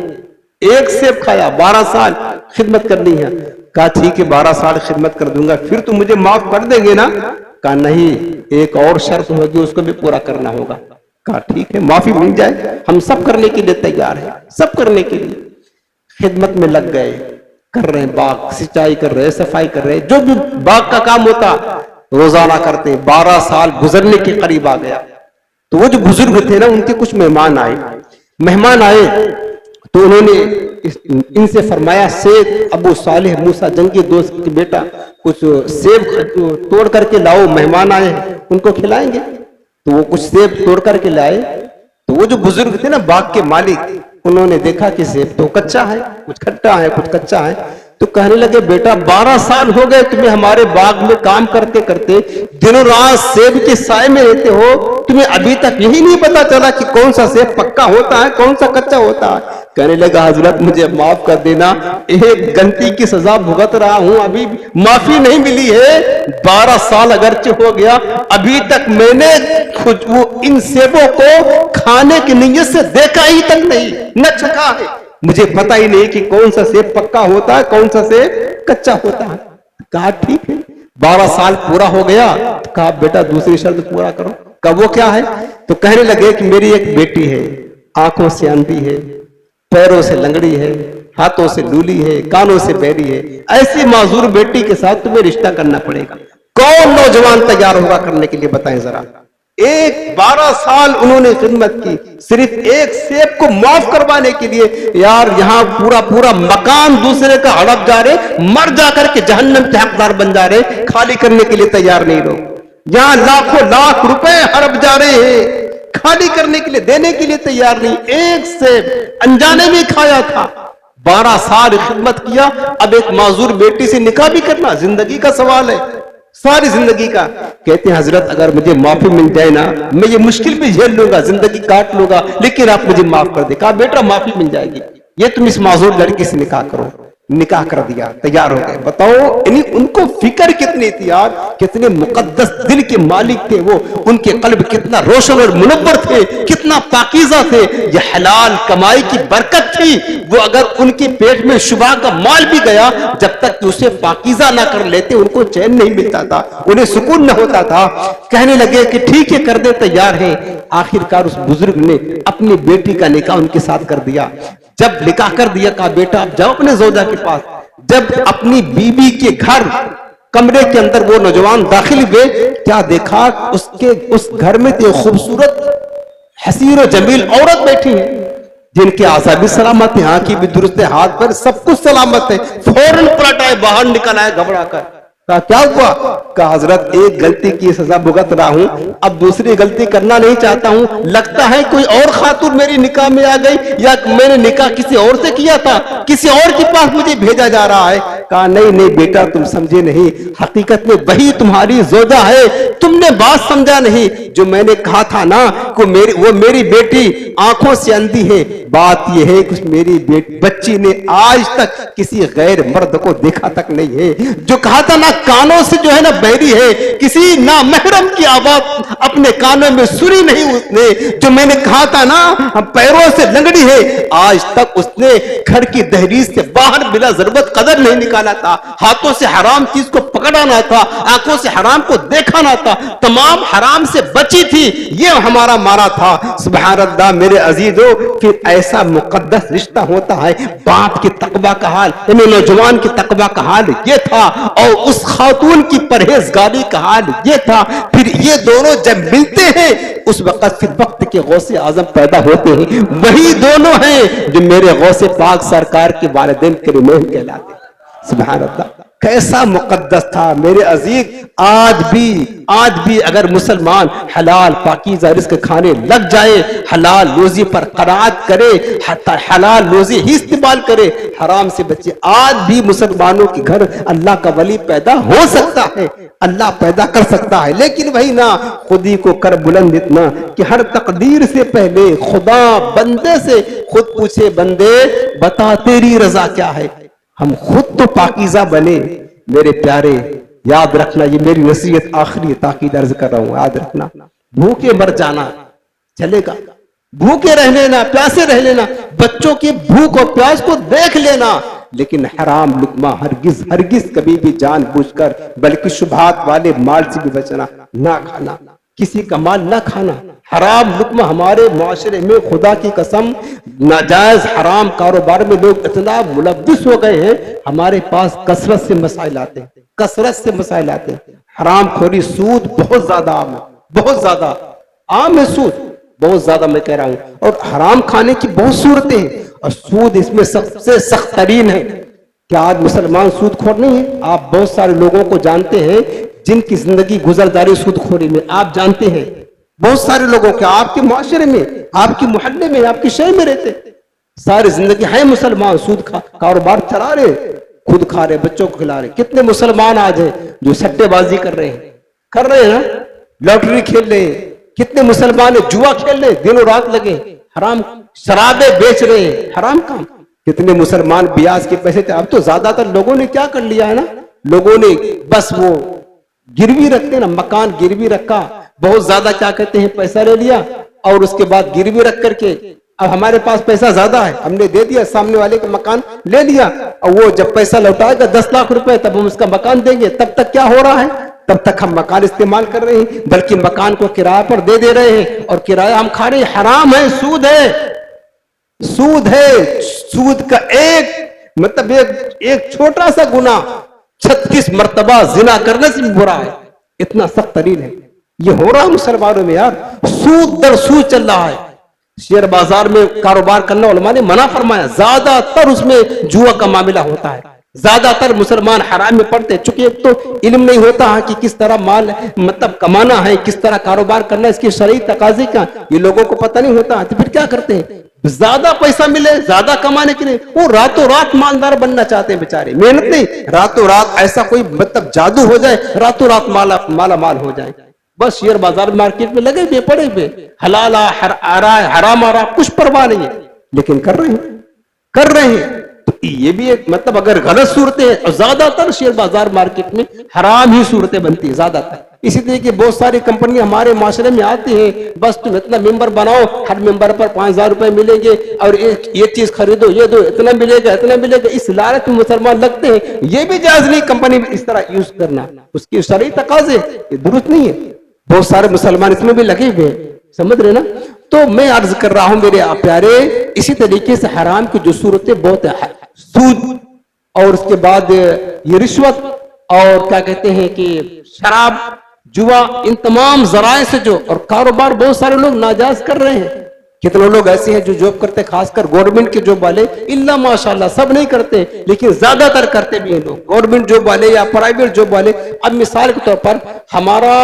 A: ایک سیب کھایا، 12 سال خدمت کرنی ہے۔ کہا ٹھیک ہے 12 سال خدمت کر دوں گا، پھر تو مجھے معاف کر دیں گے نا؟ کہا نہیں، ایک اور شرط ہوگی، اس کو بھی پورا کرنا ہوگا۔ کہا ٹھیک ہے معافی مل جائے، ہم سب کرنے کے لیے تیار ہیں، سب کرنے کے لیے۔ خدمت میں لگ گئے، کر رہے ہیں باغ، سچائی کر رہے، صفائی کر رہے، جو بھی باغ کا کام ہوتا روزانہ کرتے۔ 12 سال گزرنے کے قریب آ گیا تو وہ جو بزرگ تھے نا، ان کے کچھ مہمان آئے تو انہوں نے ان سے فرمایا سیب ابو صالح موسیٰ جنگی دوست کے بیٹا کچھ سیب توڑ کر کے لاؤ، مہمان آئے ہیں ان کو کھلائیں گے۔ تو وہ کچھ سیب توڑ کر کے لائے، تو وہ جو بزرگ تھے نا باغ کے مالک، انہوں نے دیکھا کہ سیب تو کچا ہے، کچھ کھٹا ہے کچھ کچا ہے، تو کہنے لگے بیٹا 12 سال ہو گئے تمہیں ہمارے باغ میں کام کرتے کرتے، دنوں رات سیب کے سائے میں رہتے ہو، تمہیں ابھی تک یہی نہیں پتا چلا کہ کون سا سیب پکا ہوتا ہے کون سا کچا ہوتا ہے؟ کہنے لگا حضرت مجھے معاف کر دینا، ایک غلطی کی سزا بھگت رہا ہوں، ابھی معافی نہیں ملی ہے، 12 سال اگرچہ ہو گیا، ابھی تک میں نے ان سیبوں کو کھانے کی نیت سے دیکھا ہی تک نہیں، نہ چکھا ہے، مجھے پتہ ہی نہیں کہ کون سا سیب پکا ہوتا ہے کون سا سیب کچا ہوتا ہے۔ کہا ٹھیک ہے 12 سال پورا ہو گیا، کہا بیٹا دوسری شرط پورا کرو۔ کہا وہ کیا ہے؟ تو کہنے لگے کہ میری ایک بیٹی ہے، آنکھوں سے اندھی ہے، پیروں سے لنگڑی ہے، ہاتھوں سے لولی ہے، کانوں سے بہری ہے، ایسی معذور بیٹی کے ساتھ تمہیں رشتہ کرنا پڑے گا۔ کون نوجوان تیار ہوگا کرنے کے لیے بتائیں ذرا؟ 12 سال انہوں نے خدمت کی، صرف ایک سیب کو معاف کروانے کے لیے۔ یار یہاں پورا مکان دوسرے کا ہڑپ جا رہے، مر جا کر کے جہنم کے حقدار بن جا رہے، خالی کرنے کے لیے تیار نہیں لوگ۔ یہاں لاکھوں لاکھ روپے ہڑپ جا رہے ہیں، خالی کرنے کے لیے دینے کے لیے تیار نہیں۔ ایک سیب انجانے میں کھایا تھا، 12 سال خدمت کیا، اب ایک معذور بیٹی سے نکاح بھی کرنا زندگی کا سوال ہے، ساری زندگی کا۔ کہتے ہیں حضرت اگر مجھے معافی مل جائے نا، میں یہ مشکل بھی جھیل لوں گا، زندگی کاٹ لوں گا، لیکن آپ مجھے معاف کر دیں۔ کہا بیٹا معافی مل جائے گی، یہ تم اس معذور لڑکی سے نکاح کرو۔ نکاح کر دیا، تیار ہو گئے۔ بتاؤ یعنی ان کو فکر کتنی تھی یار، کتنے مقدس دل کے مالک تھے وہ، ان کے قلب کتنا روشن اور منور تھے، کتنا پاکیزہ تھے۔ یہ حلال کمائی کی برکت تھی، وہ اگر ان کے پیٹ میں شبہ کا مال بھی گیا، جب تک کہ اسے پاکیزہ نہ کر لیتے ان کو چین نہیں ملتا تھا، انہیں سکون نہ ہوتا تھا۔ کہنے لگے کہ ٹھیک ہے کر دے، تیار ہیں۔ آخر کار اس بزرگ نے اپنی بیٹی کا نکاح ان کے ساتھ کر دیا۔ جب نکاح کر دیا کہا بیٹا اب جاؤ اپنے زوجہ کے پاس۔ جب اپنی بیوی کے گھر کمرے کے اندر وہ نوجوان داخل ہوئے، کیا دیکھا اس گھر میں ایک خوبصورت حسین و جمیل عورت بیٹھی ہے، جن کے اعضاء بھی سلامت ہیں، آنکھیں بھی درست ہے، ہاتھ پر سب کچھ سلامت ہے۔ فوراً پلٹ آئے، باہر نکل آئے گھبرا کر۔ کہا کیا ہوا؟ کہا حضرت ایک غلطی کی سزا بھگت رہا ہوں، اب دوسری غلطی کرنا نہیں چاہتا ہوں، لگتا ہے کوئی اور خاتون میری نکاح میں آ گئی، یا میں نے نکاح کسی اور سے کیا تھا، کسی اور کے پاس مجھے بھیجا جا رہا ہے۔ کہا نہیں بیٹا تم سمجھے نہیں، حقیقت میں وہی تمہاری زوجہ ہے، تم نے بات سمجھا نہیں۔ جو میں نے کہا تھا نا کہ وہ میری بیٹی آنکھوں سے اندھی ہے، بات یہ ہے کہ میری بچی نے آج تک کسی غیر مرد کو دیکھا تک نہیں ہے۔ جو کہا تھا نا کانوں سے جو ہے نا بہری ہے، کسی نامحرم کی آواز اپنے کانوں میں سنی نہیں اس نے۔ جو میں نے کہا تھا نا پیروں سے لنگڑی ہے، آج تک اس نے گھر کی دہلیز سے باہر بلا ضرورت قدر نہیں نکالا تھا، ہاتھوں سے حرام چیز کو پکڑانا تھا، آنکھوں سے حرام کو دیکھانا تھا، تمام حرام سے بچی تھی، یہ ہمارا مارا تھا۔ سبحان اللہ میرے عزیزو، پھر ایسا مقدس رشتہ ہوتا ہے، باپ کی تقویٰ کا حال، یعنی نوجوان کی تقویٰ کا حال یہ تھا، اور اس خاتون کی پرہیزگاری کا حال یہ تھا۔ پھر یہ دونوں جب ملتے ہیں اس وقت پھر وقت کے غوث اعظم پیدا ہوتے ہیں، وہی دونوں ہیں جو میرے غوث پاک سرکار کے والدین کریمین کہلاتے ہیں۔ سبحان اللہ کیسا مقدس تھا میرے عزیز۔ آج بھی اگر مسلمان حلال پاکیزہ رزق کھانے لگ جائے، حلال روزی پر قناعت کرے، حلال روزی ہی استعمال کرے، حرام سے بچے، آج بھی مسلمانوں کے گھر اللہ کا ولی پیدا ہو سکتا ہے، اللہ پیدا کر سکتا ہے۔ لیکن وہی نا، خودی کو کر بلند اتنا کہ ہر تقدیر سے پہلے خدا بندے سے خود پوچھے، بندے بتا تیری رضا کیا ہے؟ ہم خود تو پاکیزہ بنے۔ میرے پیارے یاد رکھنا، یہ میری نصیحت آخری تاکید عرض کر رہا ہوں، یاد رکھنا، بھوکے مر جانا چلے گا، بھوکے رہ لینا، پیاسے رہ لینا، بچوں کی بھوک اور پیاس کو دیکھ لینا، لیکن حرام لقمہ ہرگز کبھی بھی جان بوجھ کر بلکہ شبہات والے مال سے بھی بچنا، نہ کھانا، کسی کا مال نہ کھانا۔ حرام لقمہ ہمارے معاشرے میں خدا کی قسم ناجائز حرام کاروبار میں لوگ اتنا ملوث ہو گئے ہیں، ہمارے پاس کثرت سے مسائل آتے ہیں، حرام خوری، سود بہت زیادہ عام ہے، بہت زیادہ عام ہے سود، بہت زیادہ میں کہہ رہا ہوں، اور حرام کھانے کی بہت صورتیں ہیں، اور سود اس میں سب سے سخت ترین ہے۔ کیا آج مسلمان سود خور نہیں ہے؟ آپ بہت سارے لوگوں کو جانتے ہیں جن کی زندگی گزرداری سود خوری میں، آپ جانتے ہیں بہت سارے لوگوں کے، آپ کے معاشرے میں، آپ کے محلے میں، آپ کے شہر میں رہتے، ساری زندگی ہے مسلمان، سود کاروبار چلا رہے، خود کھا رہے، بچوں کو کھلا رہے۔ کتنے مسلمان آج ہیں جو سٹے بازی کر رہے ہیں نا، لاٹری کھیل رہے ہیں، کتنے مسلمان ہیں جوا کھیل رہے، دن و رات لگے، حرام شرابیں بیچ رہے ہیں، حرام کام۔ کتنے مسلمان بیاج کے پیسے تھے، اب تو زیادہ تر لوگوں نے کیا کر لیا ہے نا، لوگوں نے بس وہ گروی رکھتے نا، مکان گروی رکھا، بہت زیادہ کیا کہتے ہیں پیسہ لے لیا، اور اس کے بعد گروی رکھ کر کے اب ہمارے پاس پیسہ زیادہ ہے، ہم نے دے دیا، سامنے والے کا مکان لے لیا، اور وہ جب پیسہ لوٹائے گا 10 لاکھ روپے تب ہم اس کا مکان دیں گے، تب تک کیا ہو رہا ہے؟ تب تک ہم مکان استعمال کر رہے ہیں، بلکہ مکان کو کرایہ پر دے رہے ہیں، اور کرایہ ہم کھا رہے ہیں، حرام ہے، سود ہے، سود ہے۔ سود کا ایک چھوٹا سا گناہ 36 مرتبہ زنا کرنے سے بھی برا ہے، اتنا سخت ترین ہے۔ یہ ہو رہا مسلمانوں میں یار، سود در سود چل رہا ہے۔ شیئر بازار میں کاروبار کرنا علماء نے منع فرمایا، زیادہ تر اس میں جوا کا معاملہ ہوتا ہے، زیادہ تر مسلمان حرام میں پڑتے ہیں، چونکہ ایک تو علم نہیں ہوتا ہے کہ کس طرح مال کمانا ہے، کس طرح کاروبار کرنا ہے، اس کی شرعی تقاضے کا یہ لوگوں کو پتہ نہیں ہوتا ہے، تو پھر کیا کرتے ہیں؟ زیادہ پیسہ ملے، زیادہ کمانے کے لیے وہ راتوں رات مالدار بننا چاہتے ہیں بیچارے، محنت نہیں، راتوں رات ایسا کوئی جادو ہو جائے، راتوں رات مالا مال ہو جائے، بس شیئر بازار مارکیٹ میں لگے ہوئے پڑے ہوئے، حلال آ رہا ہے، حرام آ رہا ہے، کچھ پرواہ نہیں ہے، لیکن کر رہے ہیں۔ تو یہ بھی ایک اگر غلط صورتیں ہیں، اور زیادہ تر شیئر بازار مارکیٹ میں حرام ہی صورتیں بنتی ہیں زیادہ تر۔ اسی طرح کی بہت ساری کمپنیاں ہمارے معاشرے میں آتی ہیں، بس تم اتنا ممبر بناؤ، ہر ممبر پر 5000 روپے ملیں گے، اور یہ چیز خریدو، یہ دو، اتنا ملے گا، اس لالچ میں مسلمان لگتے ہیں۔ یہ بھی جائز نہیں کمپنی میں اس طرح یوز کرنا، اس کی شرعی تقاضے یہ درست نہیں ہے، بہت سارے مسلمان اس میں بھی لگے ہوئے ہیں، سمجھ رہے نا؟ تو میں عرض کر رہا ہوں میرے پیارے، اسی طریقے سے حرام کی جو صورتیں بہت ہیں، سود، اور اس کے بعد یہ رشوت، اور کیا کہتے ہیں کہ شراب، جوا، ان تمام ذرائع سے جو، اور کاروبار بہت سارے لوگ ناجائز کر رہے ہیں۔ کتنے لوگ ایسے ہیں جو جاب کرتے، خاص کر گورنمنٹ کے جاب والے، اللہ ماشاءاللہ سب نہیں کرتے لیکن زیادہ تر کرتے بھی ہیں لوگ، گورنمنٹ جاب والے یا پرائیویٹ جاب والے۔ اب مثال کے طور پر ہمارا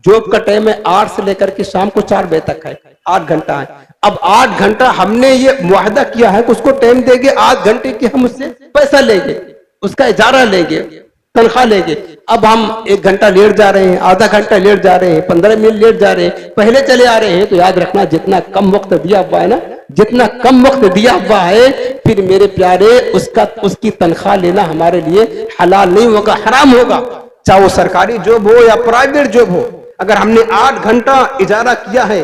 A: جاب کا ٹائم ہے 8 سے لے کر کے شام کو 4 بجے تک ہے، 8 گھنٹہ ہے۔ اب 8 گھنٹہ ہم نے یہ معاہدہ کیا ہے کہ اس کو ٹائم دیں گے، 8 گھنٹے کی ہم اس سے پیسہ لیں گے، اس کا اجارہ لیں گے، تنخواہ لیں گے۔ اب ہم 1 گھنٹہ لیٹ جا رہے ہیں، آدھا گھنٹہ لیٹ جا رہے ہیں، 15 منٹ لیٹ جا رہے ہیں، پہلے چلے آ رہے ہیں، تو یاد رکھنا جتنا کم وقت دیا ہوا ہے نا، جتنا کم وقت دیا ہوا ہے، پھر میرے پیارے اس کی تنخواہ لینا ہمارے لیے حلال نہیں ہوگا، حرام ہوگا، چاہے وہ سرکاری جاب ہو یا پرائیویٹ جاب ہو۔ اگر ہم نے 8 گھنٹہ اجارہ کیا ہے،